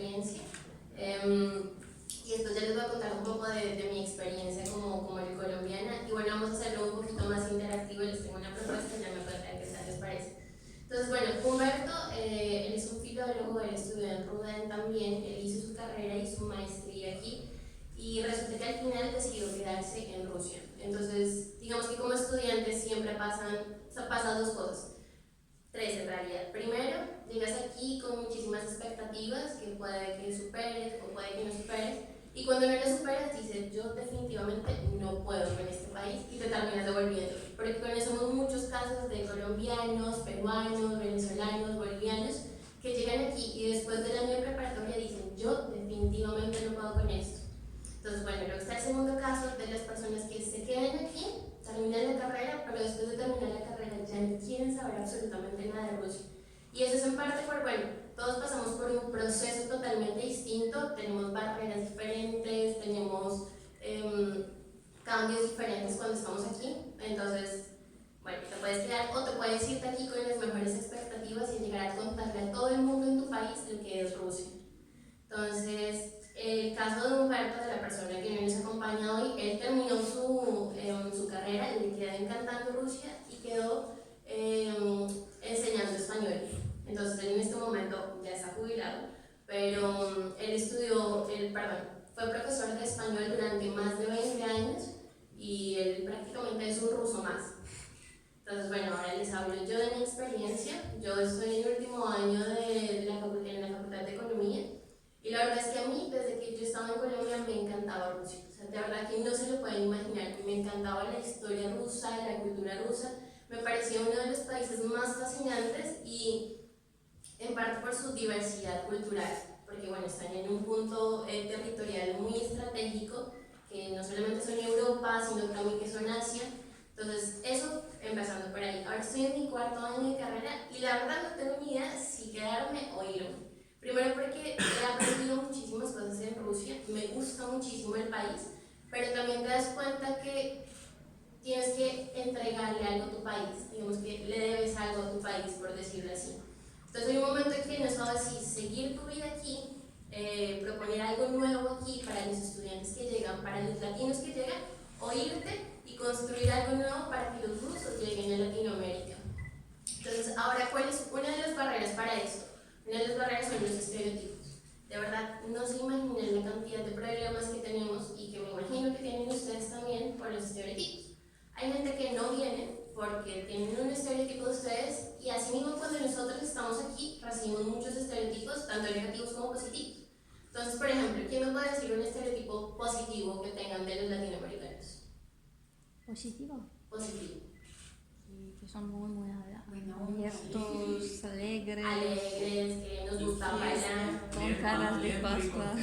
[SPEAKER 7] su maestría aquí y resulta que al final decidió quedarse en Rusia. Entonces, digamos que como estudiante siempre pasan dos cosas. Tres en realidad. Primero, llegas aquí con muchísimas expectativas que puede que superes o puede que no superes. Y cuando no las superas, dices, yo definitivamente no puedo con este país y te terminas devolviendo. Porque conocemos muchos casos de colombianos, peruanos, venezolanos, bolivianos que llegan aquí y después del año de preparatoria dicen, yo definitivamente no puedo con esto. Entonces, bueno, luego está el segundo caso de las personas que se quedan aquí, terminan la carrera, pero después de terminar la carrera ya no quieren saber absolutamente nada de Rusia. Y eso es en parte por, bueno, todos pasamos por un proceso totalmente distinto, tenemos barreras diferentes, tenemos cambios diferentes cuando estamos aquí. Entonces, bueno, te puedes quedar o te puedes irte aquí con las mejores expectativas y llegar a contarle a todo el mundo en tu país lo que es Rusia. Entonces, el caso de Humberto, de la persona que nos acompaña hoy, él terminó su carrera, le quedó encantando Rusia y quedó enseñando español. Entonces, él en este momento ya está jubilado, pero fue profesor de español durante más de 20 años y él prácticamente es un ruso más. Entonces, bueno, ahora les hablo yo de mi experiencia. Yo estoy en el último año en la Facultad de Economía. Y la verdad es que a mí, desde que yo estaba en Colombia, me encantaba Rusia. O sea, de verdad que no se lo pueden imaginar. Me encantaba la historia rusa, la cultura rusa. Me parecía uno de los países más fascinantes y en parte por su diversidad cultural. Porque, bueno, están en un punto territorial muy estratégico, que no solamente son Europa, sino también que son Asia. Entonces, eso empezando por ahí. Ahora estoy en mi cuarto año de carrera y la verdad no tengo ni idea si quedarme o irme. Primero porque he aprendido muchísimas cosas en Rusia, me gusta muchísimo el país, pero también te das cuenta que tienes que entregarle algo a tu país, digamos que le debes algo a tu país, por decirlo así. Entonces hay un momento en que no sabes si seguir tu vida aquí, proponer algo nuevo aquí para los estudiantes que llegan, para los latinos que llegan, o irte y construir algo nuevo para que los rusos lleguen a Latinoamérica. Entonces, ahora, ¿cuál es una de las barreras para esto? Una de las barreras son los estereotipos. De verdad, no se imaginan la cantidad de problemas que tenemos y que me imagino que tienen ustedes también por los estereotipos. Hay gente que no viene porque tienen un estereotipo de ustedes y así mismo cuando nosotros estamos aquí recibimos muchos estereotipos, tanto negativos como positivos. Entonces, por ejemplo, ¿quién me puede decir un estereotipo positivo que tengan de los latinoamericanos?
[SPEAKER 2] ¿Positivo?
[SPEAKER 7] Positivo.
[SPEAKER 2] Que son muy
[SPEAKER 5] abiertos,
[SPEAKER 2] alegres,
[SPEAKER 7] Que nos gusta bailar,
[SPEAKER 2] con caras de Pascua.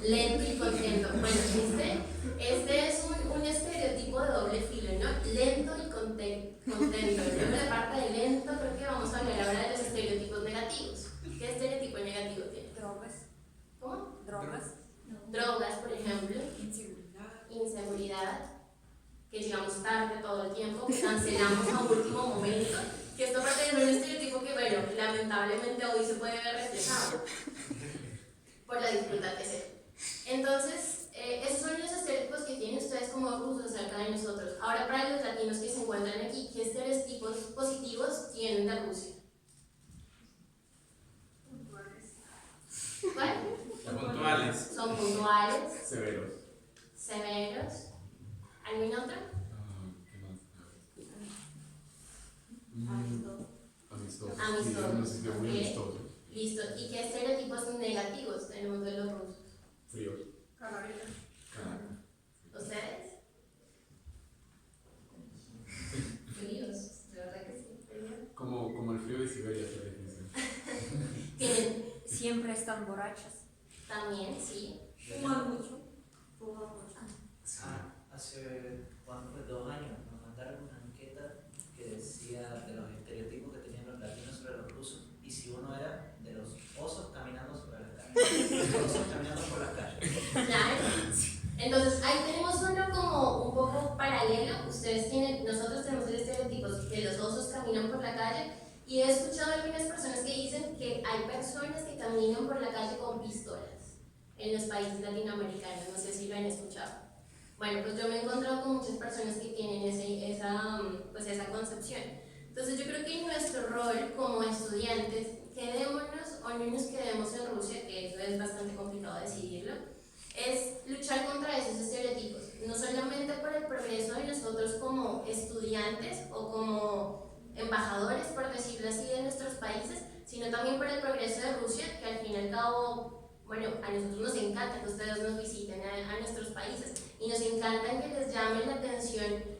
[SPEAKER 7] lento y contento. Bueno, este es un estereotipo de doble filo, ¿no? Lento y contento. Luego la parte de lento, creo que vamos a hablar ahora de los estereotipos negativos. ¿Qué estereotipo negativo tiene?
[SPEAKER 4] Drogas.
[SPEAKER 7] ¿Cómo?
[SPEAKER 4] Drogas.
[SPEAKER 7] Drogas, por ejemplo. Inseguridad. Que llegamos tarde todo el tiempo, que cancelamos a último momento, que esto parte de un estereotipo que, bueno, lamentablemente hoy se puede ver reflejado por la dificultad que sea. Entonces, esos son los estereotipos que tienen ustedes como rusos acerca de nosotros. Ahora, para los latinos que se encuentran aquí, ¿qué estereotipos positivos tienen de Rusia? ¿Cuál?
[SPEAKER 1] Puntuales.
[SPEAKER 7] Son puntuales,
[SPEAKER 1] Severos.
[SPEAKER 7] severos. ¿Algún otro?
[SPEAKER 8] Amistosos.
[SPEAKER 7] Amistosos.
[SPEAKER 8] Digamos, muy
[SPEAKER 7] Ok.
[SPEAKER 8] amistosos.
[SPEAKER 7] Listo. ¿Y qué estereotipos negativos tenemos de los rusos?
[SPEAKER 8] Fríos.
[SPEAKER 5] Camarera.
[SPEAKER 8] Caracas.
[SPEAKER 7] ¿Ustedes? Fríos, de verdad que sí. fríos.
[SPEAKER 8] Como el frío de Siberia, se les dice.
[SPEAKER 7] Tienen
[SPEAKER 4] Siempre están borrachas.
[SPEAKER 7] también, sí.
[SPEAKER 5] Fuman mucho.
[SPEAKER 9] Hace ¿cuánto fue? 2 años nos mandaron una encuesta que decía de los estereotipos que tenían los latinos sobre los rusos y si uno era de los osos caminando sobre las calles. Los osos caminando por las calles.
[SPEAKER 7] Claro. Entonces, ahí tenemos uno como un poco paralelo. Nosotros tenemos el estereotipo de los osos caminan por la calle y he escuchado a algunas personas que dicen que hay personas que caminan por la calle con pistolas en los países latinoamericanos. No sé si lo han escuchado. Bueno, pues yo me he encontrado con muchas personas que tienen esa concepción. Entonces yo creo que nuestro rol como estudiantes, quedémonos o no nos quedemos en Rusia, que eso es bastante complicado decidirlo, es luchar contra esos estereotipos, no solamente por el progreso de nosotros como estudiantes o como embajadores, por decirlo así, de nuestros países, sino también por el progreso de Rusia, que al fin y al cabo, bueno, a nosotros nos encanta que ustedes nos visiten a nuestros países y nos encanta que les llame la atención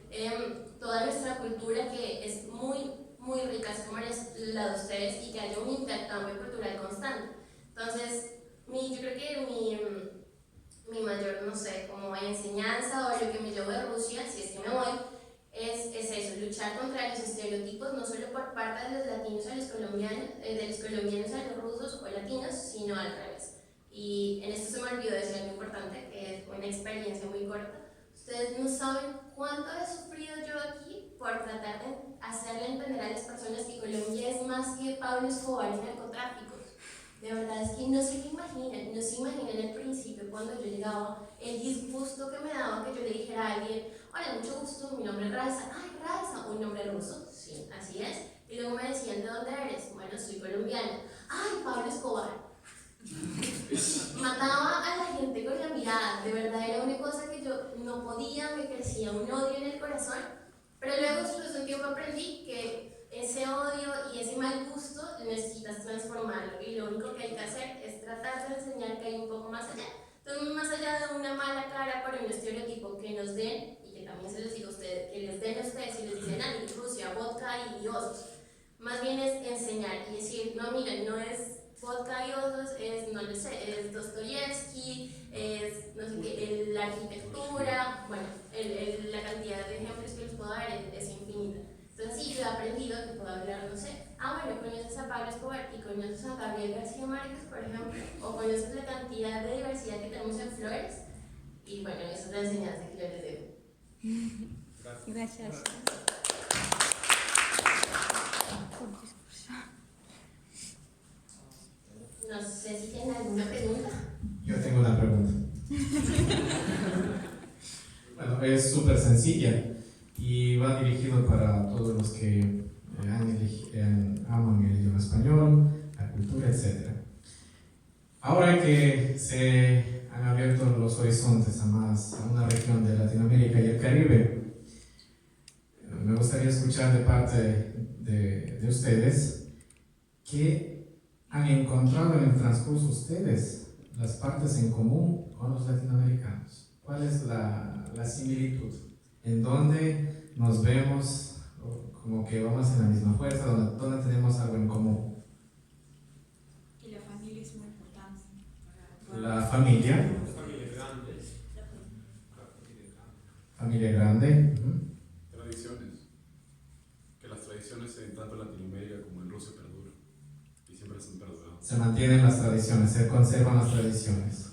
[SPEAKER 7] toda nuestra cultura, que es muy, muy rica, es como la de ustedes, y que haya un intercambio cultural constante. Entonces, yo creo que mi mayor, no sé, como enseñanza o lo que me llevo de Rusia, si es que me voy, es eso, luchar contra los estereotipos, no solo por parte de los latinos a los colombianos, de los colombianos a los rusos o latinos, sino al revés. Y en esto se me olvidó decir algo importante, que es una experiencia muy corta. Ustedes no saben cuánto he sufrido yo aquí por tratar de hacerle entender a las personas que Colombia es más que Pablo Escobar y narcotráfico. De verdad es que no se imaginan al principio cuando yo llegaba, el disgusto que me daba que yo le dijera a alguien: hola, mucho gusto, mi nombre es Raiza. Ay, Raiza, un nombre ruso, sí, así es. Y luego me decían: ¿de dónde eres? Bueno, soy colombiana. Ay, Pablo Escobar. Mataba a la gente con la mirada, de verdad era una cosa que yo no podía, me crecía un odio en el corazón, pero luego después de un tiempo aprendí que ese odio y ese mal gusto necesitas transformarlo, y lo único que hay que hacer es tratar de enseñar que hay un poco más allá. Entonces, más allá de una mala cara por un estereotipo que nos den, y que también se los digo a ustedes, que les den a ustedes y les dicen: ah, Rusia, vodka y osos, más bien es enseñar y decir: no, miren, no es vodka y osos, es, no lo sé, es Dostoyevsky, es, no sé qué, la arquitectura, bueno, la cantidad de ejemplos que les puedo dar es infinita. Entonces, sí, yo he aprendido que puedo hablar, no sé, bueno, conoces a Pablo Escobar y conoces a Gabriel García Márquez, por ejemplo, o conoces la cantidad de diversidad que tenemos en Flores, y bueno, esa es la enseñanza que yo les debo.
[SPEAKER 2] Gracias.
[SPEAKER 7] No sé si tienen alguna pregunta.
[SPEAKER 1] Yo tengo una pregunta. Bueno, es súper sencilla y va dirigido para todos los que aman el idioma español, la cultura, etc. Ahora que se han abierto los horizontes a una región de Latinoamérica y el Caribe, me gustaría escuchar de parte de ustedes qué han encontrado en el transcurso ustedes, las partes en común con los latinoamericanos. ¿Cuál es la similitud? ¿En dónde nos vemos como que vamos en la misma fuerza? ¿Dónde tenemos algo en común?
[SPEAKER 5] Y la familia es muy importante.
[SPEAKER 1] La familia. Familia grande.
[SPEAKER 8] Tradiciones. Que las tradiciones en tanto en Latinoamérica como en Rusia perduran. Y siempre son perduradas.
[SPEAKER 1] Se mantienen las tradiciones, se conservan las tradiciones.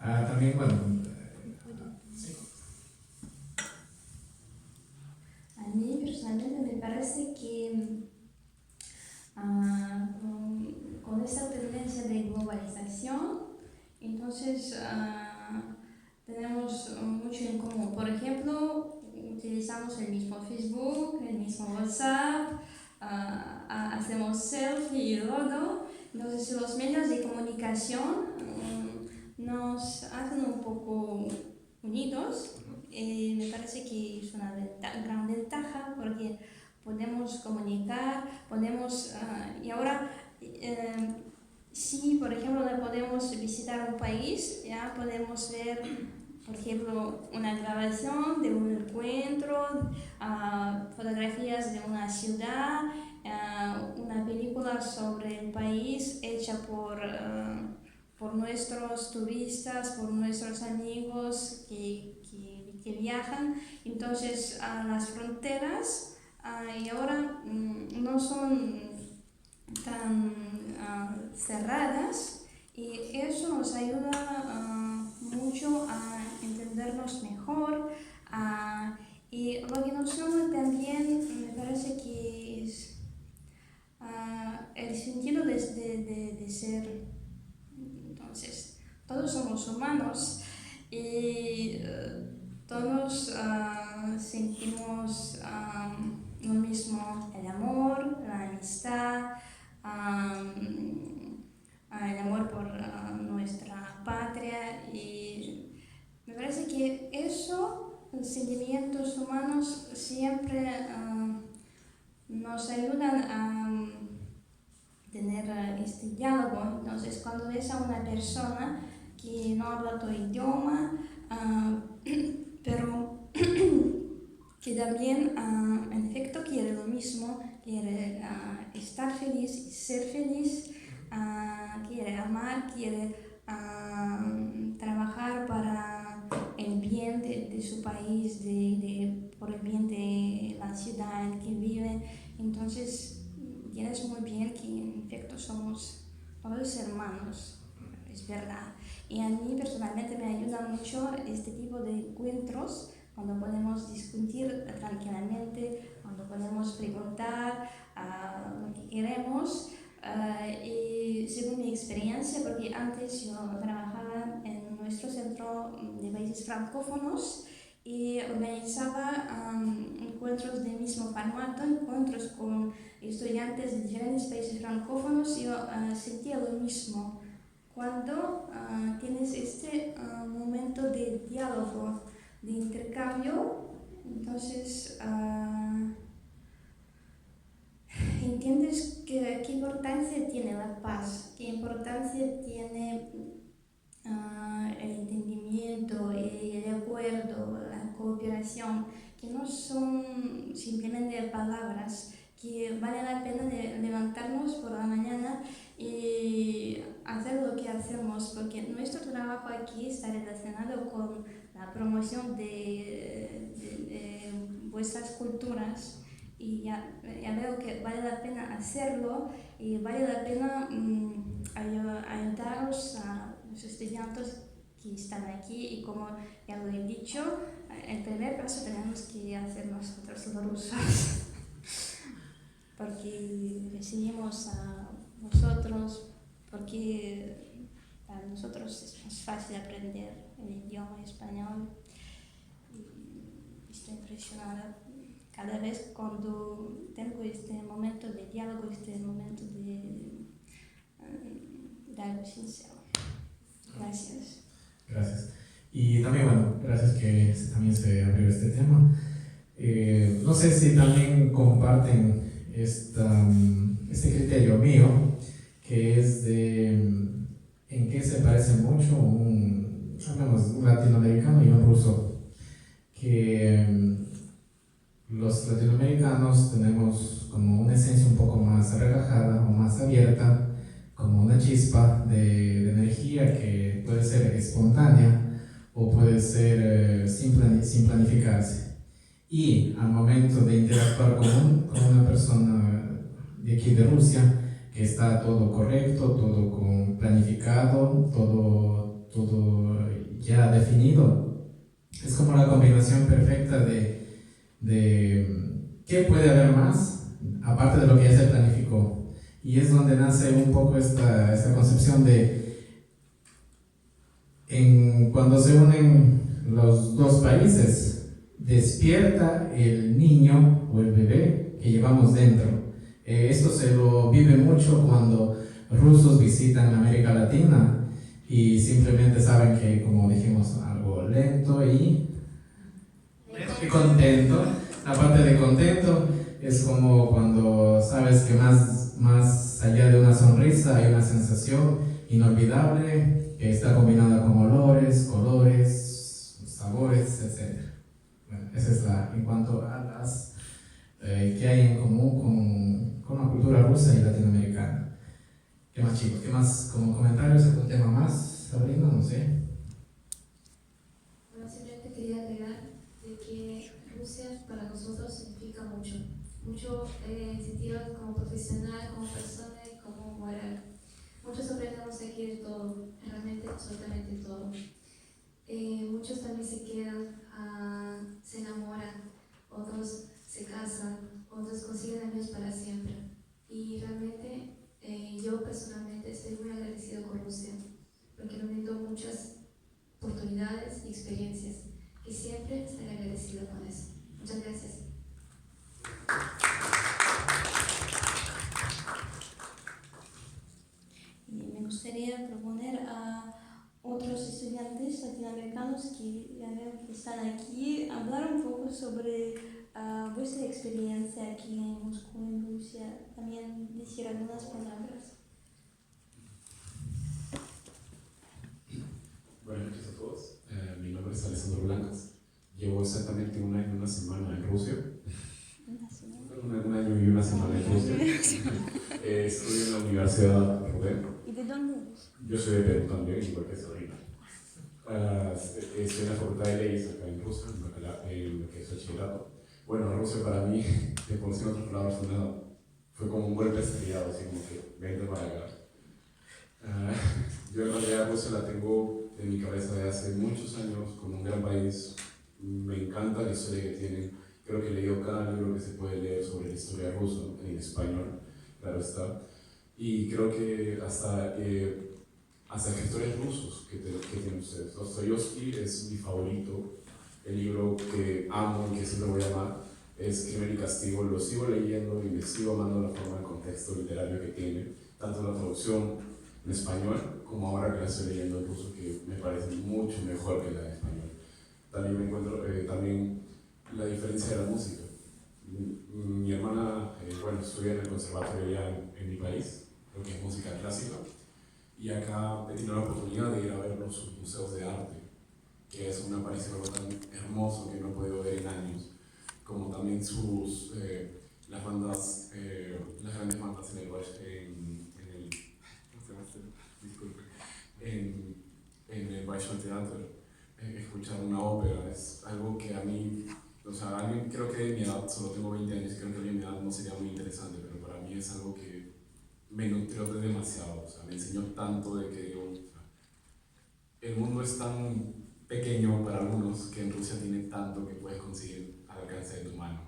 [SPEAKER 1] También, bueno, sí.
[SPEAKER 2] A mí personalmente me parece que con esta tendencia de globalización, entonces tenemos mucho en común. Por ejemplo, utilizamos el mismo Facebook, el mismo WhatsApp, hacemos selfie y todo. Entonces los medios de comunicación nos hacen un poco unidos. Me parece que es una gran ventaja porque podemos comunicar, y ahora si por ejemplo no podemos visitar un país, ya podemos ver, por ejemplo, una grabación de un encuentro, fotografías de una ciudad, una película sobre el país hecha por nuestros turistas, por nuestros amigos que viajan. Entonces las fronteras y ahora no son tan cerradas, y eso nos ayuda mucho a entendernos mejor. Y lo que nos une también me parece que es el sentido de ser. Entonces, todos somos humanos y todos sentimos lo mismo: el amor, la amistad, tener este diálogo. Entonces, cuando ves a una persona que no habla tu idioma, pero que también en efecto quiere lo mismo, quiere estar feliz y ser feliz, quiere amar, quiere trabajar para el bien de su país, por el bien de la ciudad en que vive. Entonces, tienes muy bien que en efecto somos todos hermanos, es verdad. Y a mí personalmente me ayuda mucho este tipo de encuentros, cuando podemos discutir tranquilamente, cuando podemos preguntar lo que queremos. Y según mi experiencia, porque antes yo trabajaba en nuestro centro de países francófonos y organizaba encuentros del mismo formato, encuentros con estudiantes de diferentes países francófonos. Yo sentía lo mismo cuando tienes este momento de diálogo, de intercambio. Entonces entiendes qué importancia tiene la paz, qué importancia tiene el entendimiento, el acuerdo, la cooperación, que no son simplemente palabras, que vale la pena de levantarnos por la mañana y hacer lo que hacemos, porque nuestro trabajo aquí está relacionado con la promoción de vuestras culturas. Y ya veo que vale la pena hacerlo y vale la pena ayudaros a los estudiantes que están aquí. Y como ya lo he dicho, el primer paso tenemos que hacer nosotros los rusos porque recibimos a vosotros, porque para nosotros es más fácil aprender el idioma español. Y estoy impresionada cada vez cuando tengo este momento de diálogo, este momento de algo sincero. Gracias.
[SPEAKER 1] Gracias. Y también, bueno, gracias que también se abrió este tema. No sé si también comparten este criterio mío, que es de en qué se parece mucho un latinoamericano y un ruso. Que los latinoamericanos tenemos como una esencia un poco más relajada o más abierta, como una chispa de energía que puede ser espontánea o puede ser sin planificarse. Y al momento de interactuar con una persona de aquí de Rusia, que está todo correcto, todo planificado, todo ya definido, es como la combinación perfecta de qué puede haber más, aparte de lo que ya se planificó. Y es donde nace un poco esta concepción de cuando se unen los dos países, despierta el niño o el bebé que llevamos dentro. Esto se lo vive mucho cuando rusos visitan América Latina y simplemente saben que, como dijimos, algo lento y contento. La parte de contento es como cuando sabes que más allá de una sonrisa hay una sensación inolvidable que está combinada con olores, colores, sabores, etc. Bueno, esa es en cuanto a las que hay en común con la cultura rusa y latinoamericana. ¿Qué más, chicos? ¿Qué más como comentarios? ¿Algún tema más, Sabrina? No sé.
[SPEAKER 3] Bueno, simplemente quería agregar de que Rusia para nosotros significa mucho. Mucho en sentido como profesional, como persona y como moral. Muchos aprendemos aquí de todo, realmente absolutamente todo. Muchos también se quedan, se enamoran, otros se casan, otros consiguen amigos para siempre. Y realmente yo personalmente estoy muy agradecido con Rusia, porque me brindó muchas oportunidades y experiencias, y siempre estaré agradecido con eso. Muchas gracias.
[SPEAKER 2] Y me gustaría proponer a otros estudiantes latinoamericanos que ya veo que están aquí, hablar un poco sobre vuestra experiencia aquí en Moscú, en Rusia, también decir algunas palabras.
[SPEAKER 8] Universidad Rubén.
[SPEAKER 2] ¿Y de dónde eres?
[SPEAKER 8] Yo soy de Perú también, igual que Sabrina. Estoy en la Facultad de Leyes acá en Rusia, en lo que es bachillerato. Bueno, Rusia para mí, de por sí en otras palabras, fue como un golpe estrellado, así como que vente para acá. Yo en realidad Rusia la tengo en mi cabeza de hace muchos años, como un gran país. Me encanta la historia que tiene. Creo que he leído cada libro que se puede leer sobre la historia rusa, en español, claro está. Y creo que hasta escritores rusos que tienen ustedes. Dostoyevsky es mi favorito. El libro que amo y que siempre voy a amar es Crimen y Castigo. Lo sigo leyendo y me sigo amando la forma, el contexto literario que tiene, tanto la traducción en español como ahora que la estoy leyendo en ruso, que me parece mucho mejor que la en español. También me encuentro también la diferencia de la música. Mi hermana, bueno, estudia en el conservatorio ya en mi país, creo que es música clásica, y acá he tenido la oportunidad de ir a ver sus museos de arte, que es una parecido algo tan hermoso que no he podido ver en años, como también las bandas, las grandes bandas en el Baixo Teatro. Escuchar una ópera es algo que a mí, o sea, alguien, creo que de mi edad, solo tengo 20 años, creo que de mi edad no sería muy interesante, pero para mí es algo que me nutrió de demasiado, o sea, me enseñó tanto de que el mundo es tan pequeño para algunos que en Rusia tiene tanto que puedes conseguir al alcance de tu mano,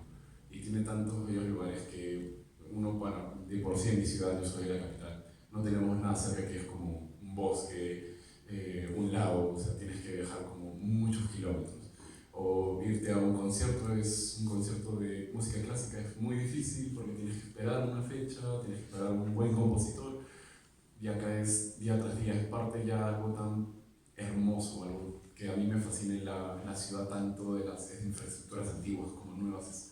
[SPEAKER 8] y tiene tantos bellos lugares que uno, bueno, de por sí en mi ciudad, yo soy de la capital, no tenemos nada cerca que es como un bosque, un lago, o sea, tienes que viajar como muchos kilómetros. O irte a un concierto de música clásica es muy difícil porque tienes que esperar una fecha, tienes que esperar un buen compositor, y acá es día tras día, es parte ya algo tan hermoso, algo que a mí me fascina en la ciudad, tanto de las infraestructuras antiguas como nuevas.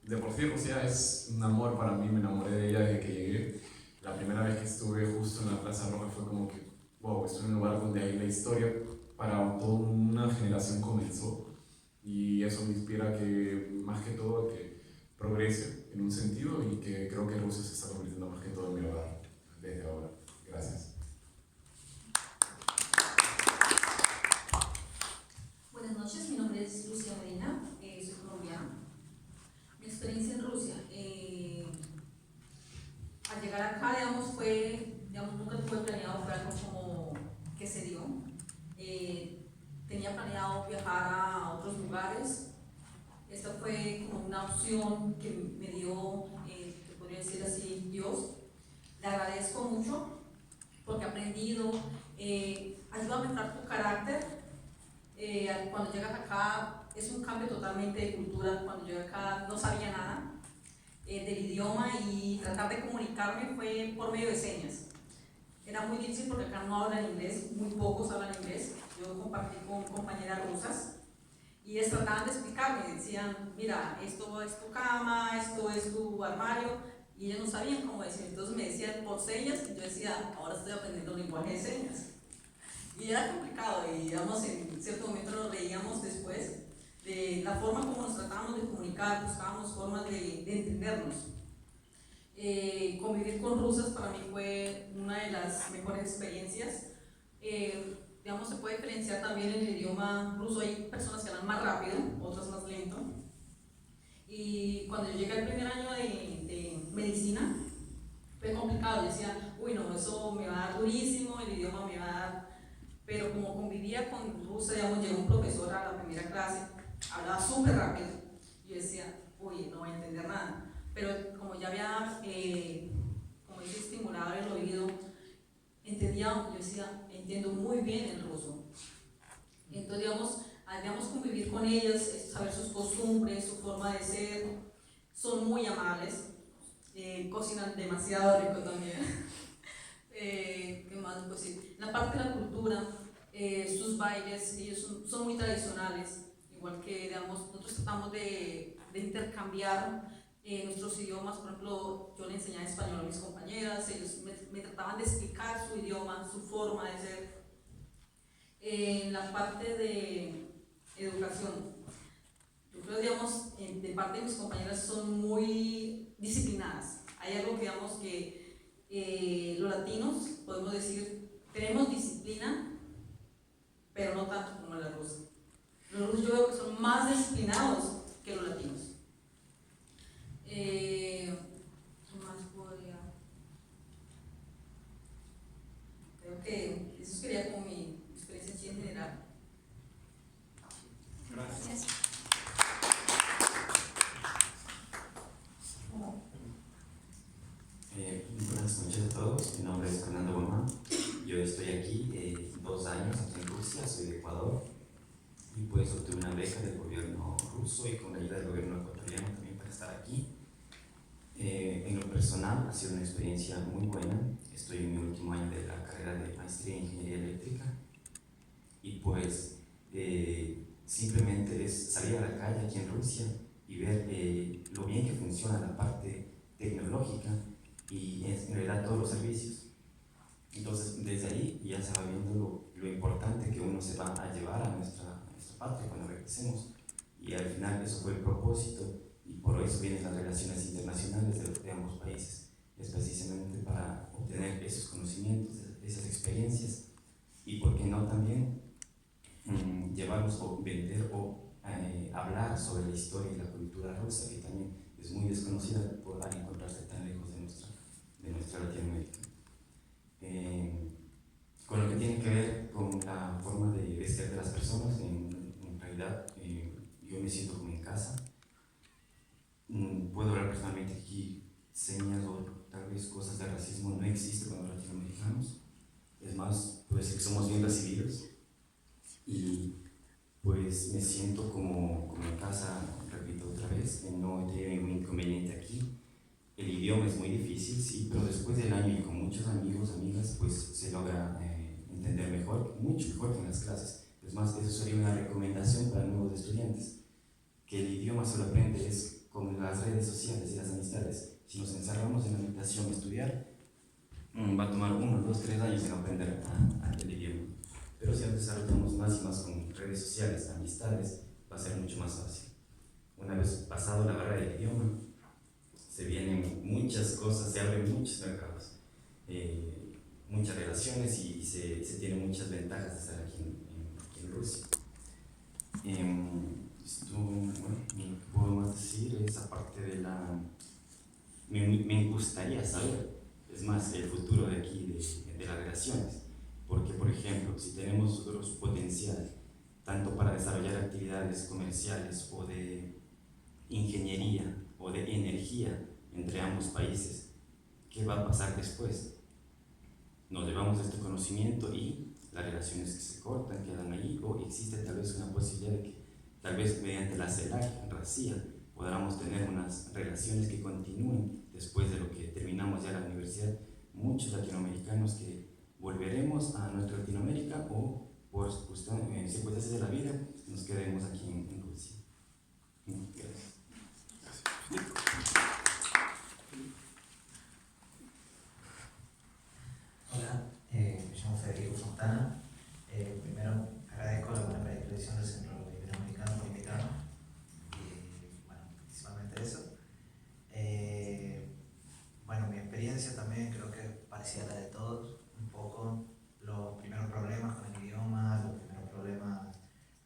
[SPEAKER 8] De por sí Rusia es un amor para mí, me enamoré de ella desde que llegué. La primera vez que estuve justo en la Plaza Roja fue como que wow, estoy en un lugar donde ahí la historia para toda una generación comenzó, y eso me inspira que, más que todo, que progrese en un sentido, y que creo que Rusia se está convirtiendo más que todo en mi hogar desde ahora. Gracias.
[SPEAKER 10] Buenas noches, mi nombre es Lucia Medina, soy colombiana. Mi experiencia en Rusia, al llegar acá, nunca tuve planeado, fue algo como que se dio. Tenía planeado viajar a otros lugares. Esta fue como una opción que me dio, te podría decir así, Dios. Le agradezco mucho porque he aprendido, ayuda a mejorar tu carácter. Cuando llegas acá es un cambio totalmente de cultura. Cuando llegué acá no sabía nada del idioma, y tratar de comunicarme fue por medio de señas. Era muy difícil porque acá no hablan inglés, muy pocos hablan inglés. Yo compartí con compañeras rusas y ellas trataban de explicarme, decían, mira, esto es tu cama, esto es tu armario, y ellas no sabían cómo decir. Entonces me decían por señas, y yo decía, ahora estoy aprendiendo lenguaje de señas. Y era complicado, y digamos, en cierto momento nos reíamos después de la forma como nos tratábamos de comunicar, buscábamos formas de entendernos. Convivir con rusas para mí fue una de las mejores experiencias. Digamos, se puede diferenciar también en el idioma ruso, hay personas que hablan más rápido, otras más lento. Y cuando yo llegué al primer año de medicina, fue complicado. Yo decía, uy, no, eso me va a dar durísimo, el idioma me va a dar. Pero como convivía con rusa, digamos, llegó un profesor a la primera clase, hablaba súper rápido. Yo decía, uy, no voy a entender nada. Pero como ya había, como dice, estimulado el oído, entendía, yo decía, entiendo muy bien el ruso. Entonces, digamos, convivir con ellas, saber sus costumbres, su forma de ser, son muy amables, cocinan demasiado rico también. ¿Qué más puedo decir? La parte de la cultura, sus bailes, ellos son muy tradicionales, igual que, digamos, nosotros tratamos de intercambiar nuestros idiomas. Por ejemplo, yo le enseñaba español a mis compañeras, ellos me trataban de explicar su idioma, su forma de ser. En la parte de educación, yo creo, digamos, de parte de mis compañeras son muy disciplinadas. Hay algo que, digamos, que Los latinos, podemos decir, tenemos disciplina, pero no tanto como los rusos. Los rusos yo veo que son más disciplinados que los latinos. ¿Qué más podría? Creo que eso sería como mi experiencia así en general.
[SPEAKER 1] Gracias.
[SPEAKER 11] Buenas noches a todos, mi nombre es Fernando Gomá. Yo estoy aquí 2 años aquí en Rusia, soy de Ecuador y pues obtuve una beca del gobierno ruso y con la ayuda del gobierno ecuatoriano también para estar aquí. En lo personal ha sido una experiencia muy buena. Estoy en mi último año de la carrera de maestría en ingeniería eléctrica y pues simplemente es salir a la calle aquí en Rusia y ver lo bien que funciona la parte tecnológica y en realidad todos los servicios. Entonces desde ahí ya se va viendo lo importante que uno se va a llevar a nuestra patria cuando regresemos, y al final eso fue el propósito y por eso vienen las relaciones internacionales de ambos países, es precisamente para obtener esos conocimientos, esas experiencias y por qué no también llevarnos o vender o hablar sobre la historia y la cultura rusa, que también es muy desconocida al encontrarse tan lejos de nuestra Latinoamérica. Con lo que tiene que ver con la forma de vestir de las personas, en realidad yo me siento como en casa. Puedo hablar personalmente aquí, señas o tal vez cosas de racismo no existen con los latinoamericanos. Es más, puede ser que somos bien recibidos y pues me siento como en casa, repito otra vez, no he tenido ningún inconveniente aquí. El idioma es muy difícil, sí, pero después del año y con muchos amigos, amigas, pues se logra entender mejor, mucho mejor que en las clases. Es más, eso sería una recomendación para nuevos estudiantes, que el idioma se lo aprende es con las redes sociales y las amistades. Si nos encerramos en la habitación a estudiar, va a tomar 1, 2, 3 años en aprender el idioma. Pero si nos desarrollamos más y más con redes sociales, amistades, va a ser mucho más fácil. Una vez pasado la barrera del idioma, se vienen muchas cosas, se abren muchos mercados, muchas relaciones y se tienen muchas ventajas de estar aquí en Rusia. Bueno, ¿qué puedo más decir? Esa parte de la... Me gustaría saber, es más, el futuro de aquí, de las relaciones, porque por ejemplo, si tenemos nosotros potencial, tanto para desarrollar actividades comerciales o de ingeniería o de energía entre ambos países, ¿qué va a pasar después? Nos llevamos este conocimiento y las relaciones que se cortan quedan ahí, o existe tal vez una posibilidad de que tal vez mediante la CELAC, RACIA, podamos tener unas relaciones que continúen después de lo que terminamos ya la universidad. Muchos latinoamericanos que volveremos a nuestra Latinoamérica o por circunstancias de la vida nos quedemos aquí en Rusia. Gracias.
[SPEAKER 9] Hola, me llamo Federico Fontana. Primero agradezco la buena predisposición del Centro Iberoamericano por invitarme. Bueno, principalmente eso. Bueno, mi experiencia también creo que parecía la de todos. Un poco los primeros problemas con el idioma, los primeros problemas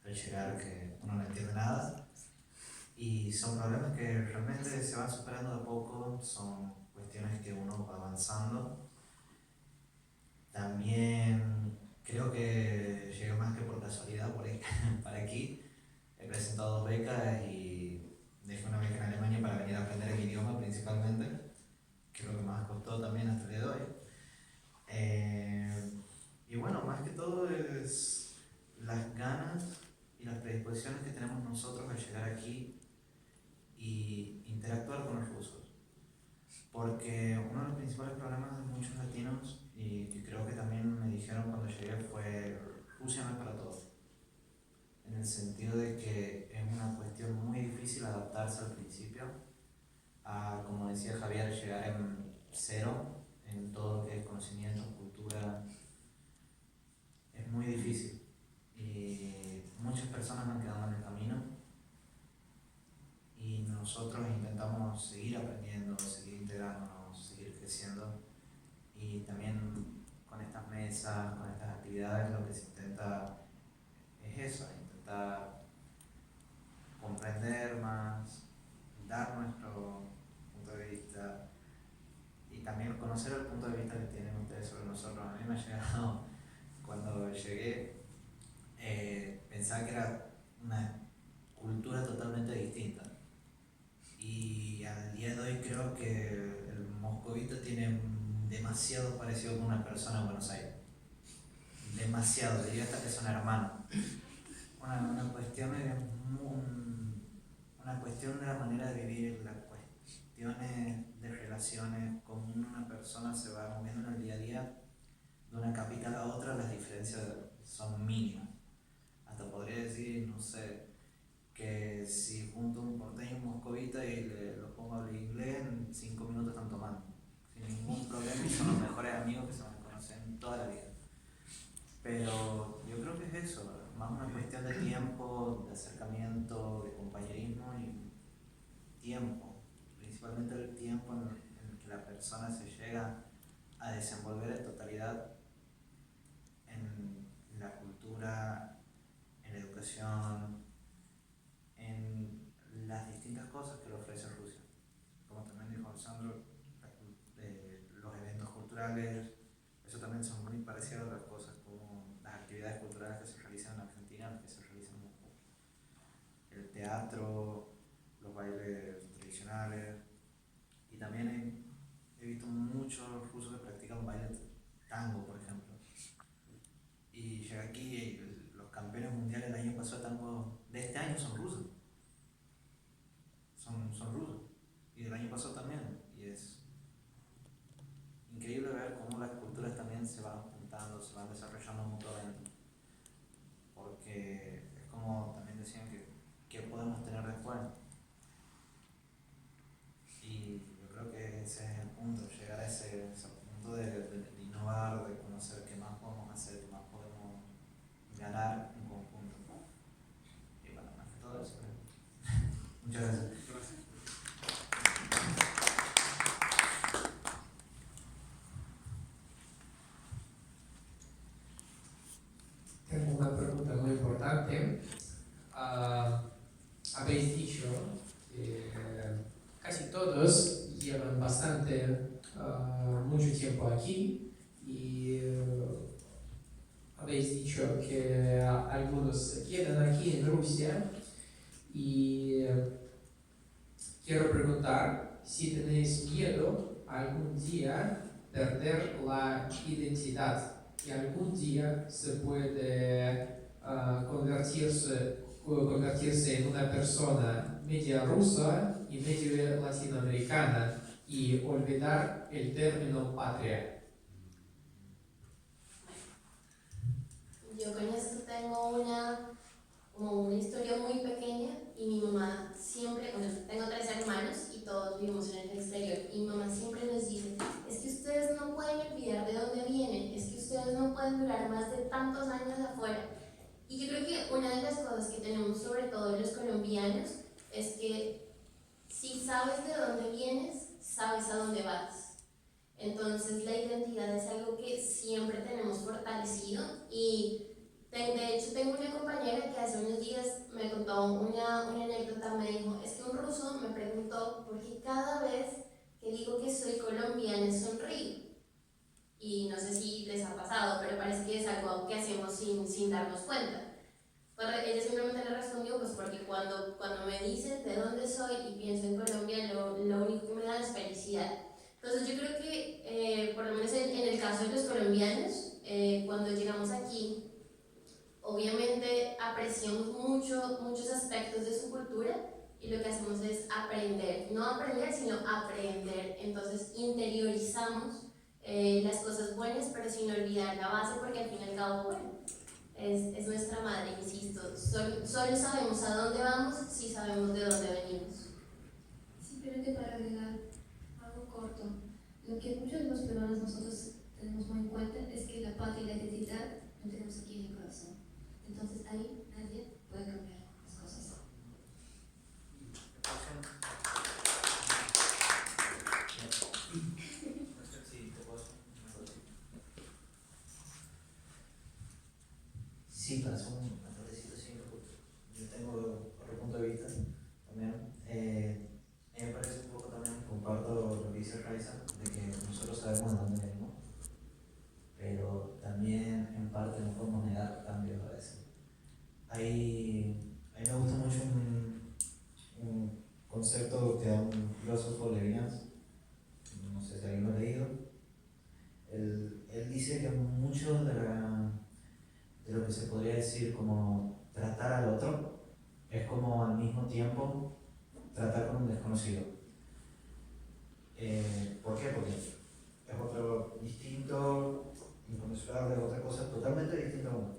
[SPEAKER 9] al llegar que uno no entiende nada. Y son problemas que realmente se van superando de a poco, son cuestiones que uno va avanzando. También creo que llegué más que por casualidad para aquí. He presentado 2 becas y dejé una beca en Alemania para venir a aprender el idioma principalmente, que es lo que más costó también hasta el día de hoy. Y bueno, más que todo es las ganas y las predisposiciones que tenemos nosotros al llegar aquí y interactuar con los rusos. Porque uno de los principales problemas de muchos con estas actividades lo que se intenta es eso, intentar comprender más, dar nuestro punto de vista y también conocer el punto de vista que tienen ustedes sobre nosotros. A mí me ha llegado, cuando llegué, pensaba que era una cultura totalmente distinta. Y al día de hoy creo que el moscovita tiene demasiado parecido con una persona en Buenos Aires. Demasiado, diría hasta que son hermanos. Una cuestión de la manera de vivir, las cuestiones de relaciones, como una persona se va moviendo en el día a día de una capital a otra, las diferencias son mínimas. Hasta podría decir, no sé, que si junto a un porteño y un moscovita y lo pongo a hablar inglés, en 5 minutos están tomando, sin ningún problema, y son los mejores amigos que se van a conocer en toda la vida. Pero yo creo que es eso, más una cuestión de tiempo, de acercamiento, de compañerismo y tiempo, principalmente el tiempo en el que la persona se llega a desenvolver en totalidad en la cultura, en la educación, en las distintas cosas que le ofrece Rusia. Como también dijo Alessandro, los eventos culturales, eso también son muy parecidas a otras cosas, como las actividades culturales que se realizan en Argentina, las que se realizan en Moscú. El teatro, los bailes tradicionales, y también he visto muchos rusos que practican baile tango, por ejemplo. Y llegué aquí y los campeones mundiales del año pasado de tango de este año son rusos. Son rusos. Y del año pasado también. Y es increíble ver cómo las culturas también se van juntando, se van desarrollando mutuamente. Porque es como también decían que ¿qué podemos tener después? Y yo creo que ese es el punto, llegar a ese punto de innovar, de conocer qué más podemos hacer, qué más podemos ganar en conjunto. Y bueno, más que todo eso. Muchas gracias.
[SPEAKER 6] Tengo una pregunta muy importante. Habéis dicho que casi todos llevan mucho tiempo aquí y habéis dicho que algunos se quedan aquí en Rusia y quiero preguntar si tenéis miedo algún día perder la identidad y algún día se puede convertirse en una persona media rusa y medio latinoamericana y olvidar el término patria.
[SPEAKER 7] Yo con esto tengo una historia muy pequeña y mi mamá siempre, bueno, tengo 3 hermanos y todos vivimos en el exterior y mi mamá siempre nos dice, es que ustedes no pueden olvidar de dónde vienen, es que ustedes no pueden durar más de tantos años afuera. Y yo creo que una de las cosas que tenemos sobre todo los colombianos es que si sabes de dónde vienes, sabes a dónde vas. Entonces la identidad es algo que siempre tenemos fortalecido y de hecho tengo una compañera que hace unos días me contó una anécdota, me dijo, es que un ruso me preguntó por qué cada vez que digo que soy colombiana sonrío. Y no sé si les ha pasado, pero parece que es algo que hacemos sin darnos cuenta. Pues ella simplemente le respondió, pues porque cuando me dicen de dónde soy y pienso en Colombia, lo único que me da es felicidad. Entonces yo creo que, por lo menos en el caso de los colombianos, cuando llegamos aquí, obviamente apreciamos muchos aspectos de su cultura y lo que hacemos es aprender, no aprender, sino aprender. Entonces interiorizamos las cosas buenas, pero sin olvidar la base, porque al fin y al cabo, bueno, es nuestra madre, insisto. Solo sabemos a dónde vamos si sabemos de dónde venimos.
[SPEAKER 3] Sí, pero que para agregar algo corto, lo que muchos de los peruanos nosotros tenemos muy en cuenta es que la patria y la identidad lo tenemos aquí en el corazón. Entonces ahí nadie puede cambiar las cosas.
[SPEAKER 9] es un aportecito simple, porque yo tengo otro punto de vista también. A mí me parece un poco también, comparto lo que dice Raiza, de que nosotros sabemos de dónde venimos, pero también en parte no podemos negar cambios a veces. A mí me gusta mucho un concepto que da un filósofo Levinas, no sé si alguien lo ha leído. Él dice que mucho de lo que se podría decir como tratar al otro es como al mismo tiempo tratar con un desconocido. ¿Por qué? Porque es otro distinto, inconmensurable, es otra cosa totalmente distinta a uno.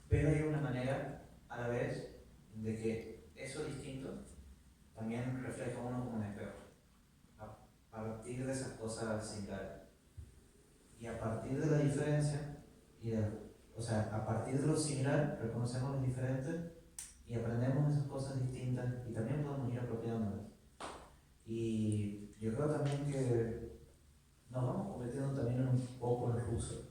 [SPEAKER 9] Pero hay una manera a la vez de que eso distinto también refleja a uno como un espejo. A partir de esas cosas similares. Y a partir de la diferencia, o sea, a partir de lo similar, reconocemos lo diferente y aprendemos esas cosas distintas y también podemos ir apropiándolas. Y yo creo también que nos vamos convirtiendo también en un poco en ruso.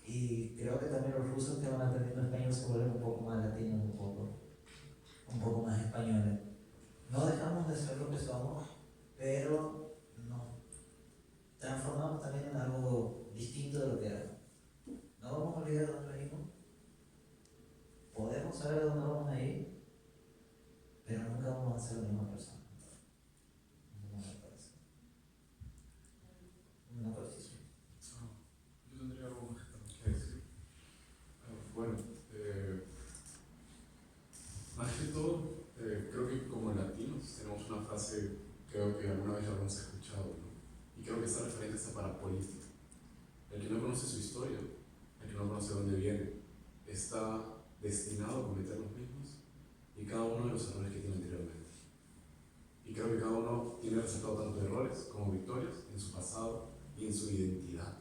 [SPEAKER 9] Y creo que también los rusos que van aprendiendo español se vuelven un poco más latinos, un poco más españoles. No dejamos de ser lo que somos, pero nos transformamos también en algo distinto de lo que éramos. No vamos a olvidar de dónde venimos, podemos saber de dónde vamos a ir, pero nunca vamos a ser la misma persona. No me parece. Una cortesía.
[SPEAKER 8] Yo tendría algo más que decir. Bueno, más que todo, creo que como latinos tenemos una frase, creo que alguna vez ya lo hemos escuchado, ¿no? Y creo que esta referencia está para política. El que no conoce su historia, el que no conoce dónde viene, está destinado a cometer los mismos y cada uno de los errores que tiene anteriormente. Y creo que cada uno tiene resultado tanto de errores como victorias en su pasado y en su identidad.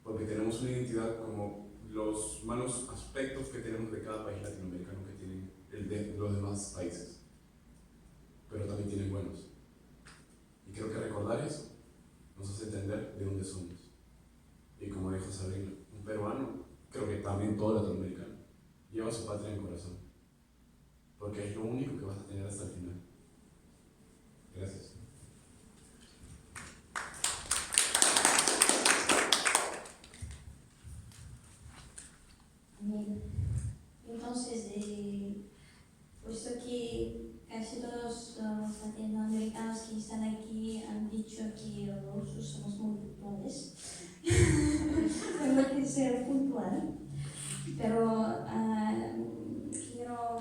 [SPEAKER 8] Porque tenemos una identidad como los malos aspectos que tenemos de cada país latinoamericano que tienen los demás países. Pero también tienen buenos. Y creo que recordar eso nos hace entender de dónde somos. Y como dijo Sabrina, un peruano, creo que también todo latinoamericano, lleva su patria en el corazón. Porque es lo único que vas a tener hasta el final. Gracias.
[SPEAKER 2] Bien. Entonces, puesto que casi todos los latinoamericanos que están aquí han dicho que los rusos somos muy puntuales, tengo que ser puntual, pero quiero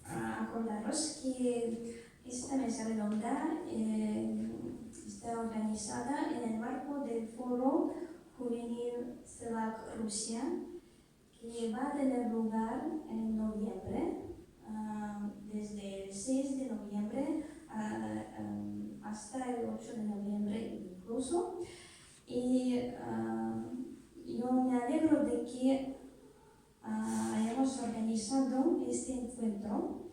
[SPEAKER 2] acordaros que esta mesa redonda está organizada en el marco del Foro Juvenil CELAC Rusia, que va a tener lugar en noviembre, desde el 6 de noviembre hasta el 8 de noviembre incluso. Y yo me alegro de que hayamos organizado este encuentro,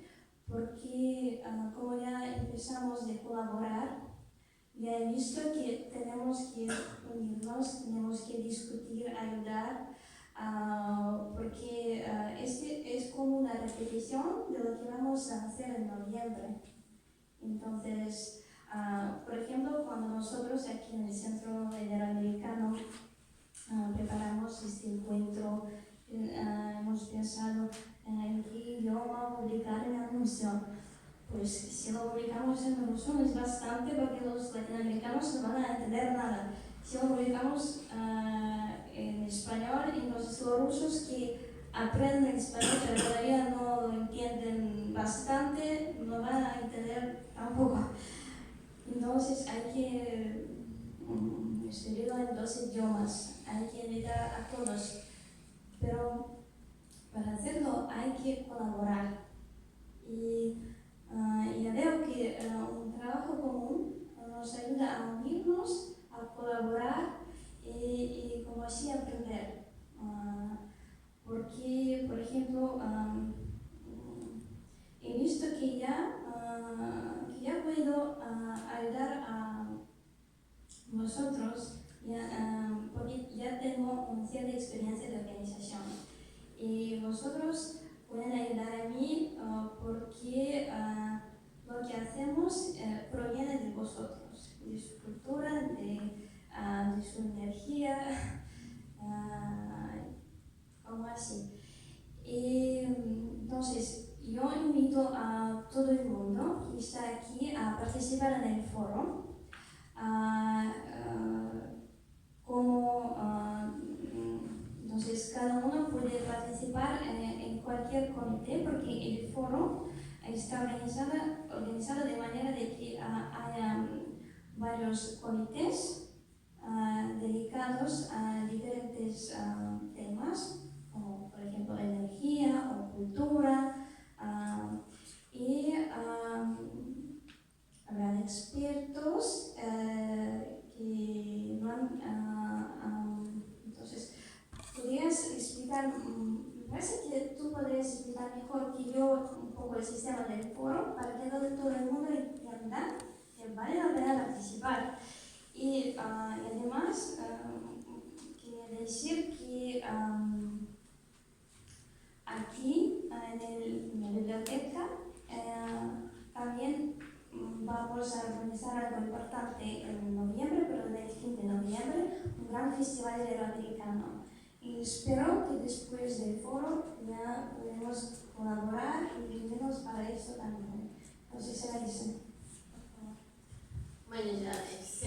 [SPEAKER 2] porque como ya empezamos a colaborar, ya he visto que tenemos que unirnos, tenemos que discutir, ayudar, porque este es como una repetición de lo que vamos a hacer en noviembre. Entonces, por ejemplo, cuando nosotros aquí en el Centro Iberoamericano preparamos este encuentro, hemos pensado en qué idioma publicar el anuncio. Pues si lo publicamos en ruso es bastante, porque los latinoamericanos no van a entender nada. Si lo publicamos en español, entonces los rusos que aprenden español pero todavía no lo entienden bastante, no van a entender tampoco. Entonces hay que escribirlo en 2 idiomas, hay que invitar a todos, pero para hacerlo hay que colaborar. Y ya veo que un trabajo común nos ayuda a unirnos, a colaborar y como así aprender. Porque, por ejemplo, he visto que ya puedo ayudar a vosotros, porque ya tengo una cierta experiencia de organización. Y vosotros pueden ayudar a mí porque lo que hacemos proviene de vosotros, de su cultura, de su energía, como así. Y entonces, yo invito a todo el mundo que está aquí a participar en el foro. Entonces, cada uno puede participar en cualquier comité porque el foro está organizado de manera de que haya varios comités dedicados a diferentes temas, como por ejemplo energía o cultura, y habrán expertos que van entonces, ¿podrías explicar? Me parece que tú podrías explicar mejor que yo un poco el sistema del foro para que todo el mundo entienda que vale la pena participar. Y además, quería decir que aquí en la biblioteca también vamos a organizar algo importante en noviembre, pero el 15 de noviembre, un gran festival iberoamericano. Y espero que después del foro ya podemos colaborar y unirnos para eso también. Entonces, será eso.
[SPEAKER 7] Bueno, ya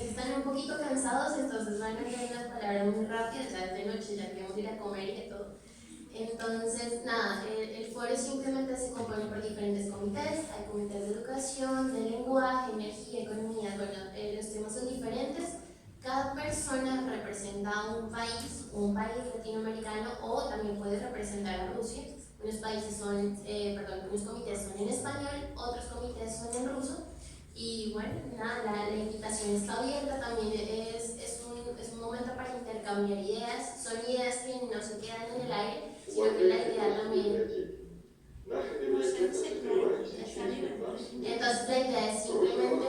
[SPEAKER 7] están un poquito cansados, entonces van a tener unas palabras muy rápidas, ya es de noche, ya queremos ir a comer y de todo. Entonces, nada, el foro simplemente se compone por diferentes comités. Hay comités de educación, de lenguaje, energía, economía. Bueno, los temas son diferentes. Cada persona representa un país latinoamericano, o también puede representar a Rusia. Unos comités son en español, otros comités son en ruso. Y bueno, nada, la invitación está abierta, también es un momento para intercambiar ideas. Son ideas que no se quedan en el aire, sino que la idea también... Entonces la idea es simplemente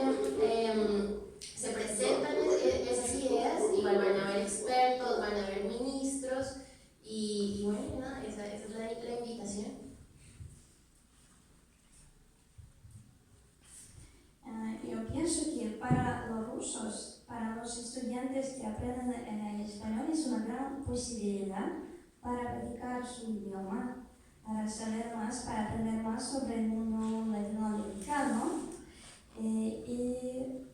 [SPEAKER 7] se presentan esas ideas, igual van a haber expertos, van a haber ministros, y bueno, nada, esa es la invitación.
[SPEAKER 2] Yo pienso que para los rusos, para los estudiantes que aprenden español, es una gran posibilidad para practicar su idioma, para saber más, para aprender más sobre el mundo latinoamericano. Y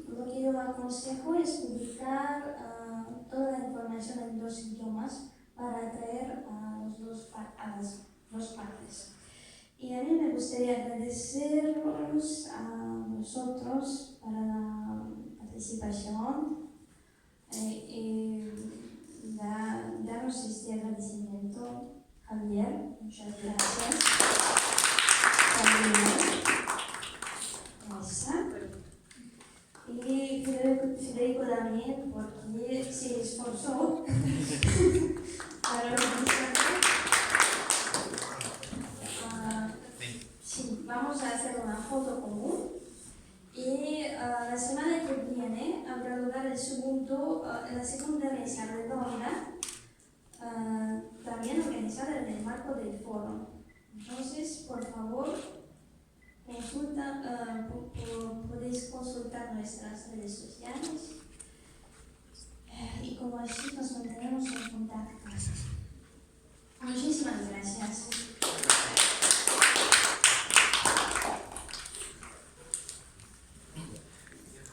[SPEAKER 2] lo que yo aconsejo es publicar toda la información en dos idiomas para atraer a las dos partes. Y a mí me gustaría agradeceros a vosotros para la participación y daros este agradecimiento. Javier, muchas gracias. Y Federico también, porque se esforzó para organizar. Sí, vamos a hacer una foto común. Y la semana que viene habrá lugar la segunda mesa redonda, también organizada en el marco del foro. Entonces, por favor, podéis consultar nuestras redes sociales.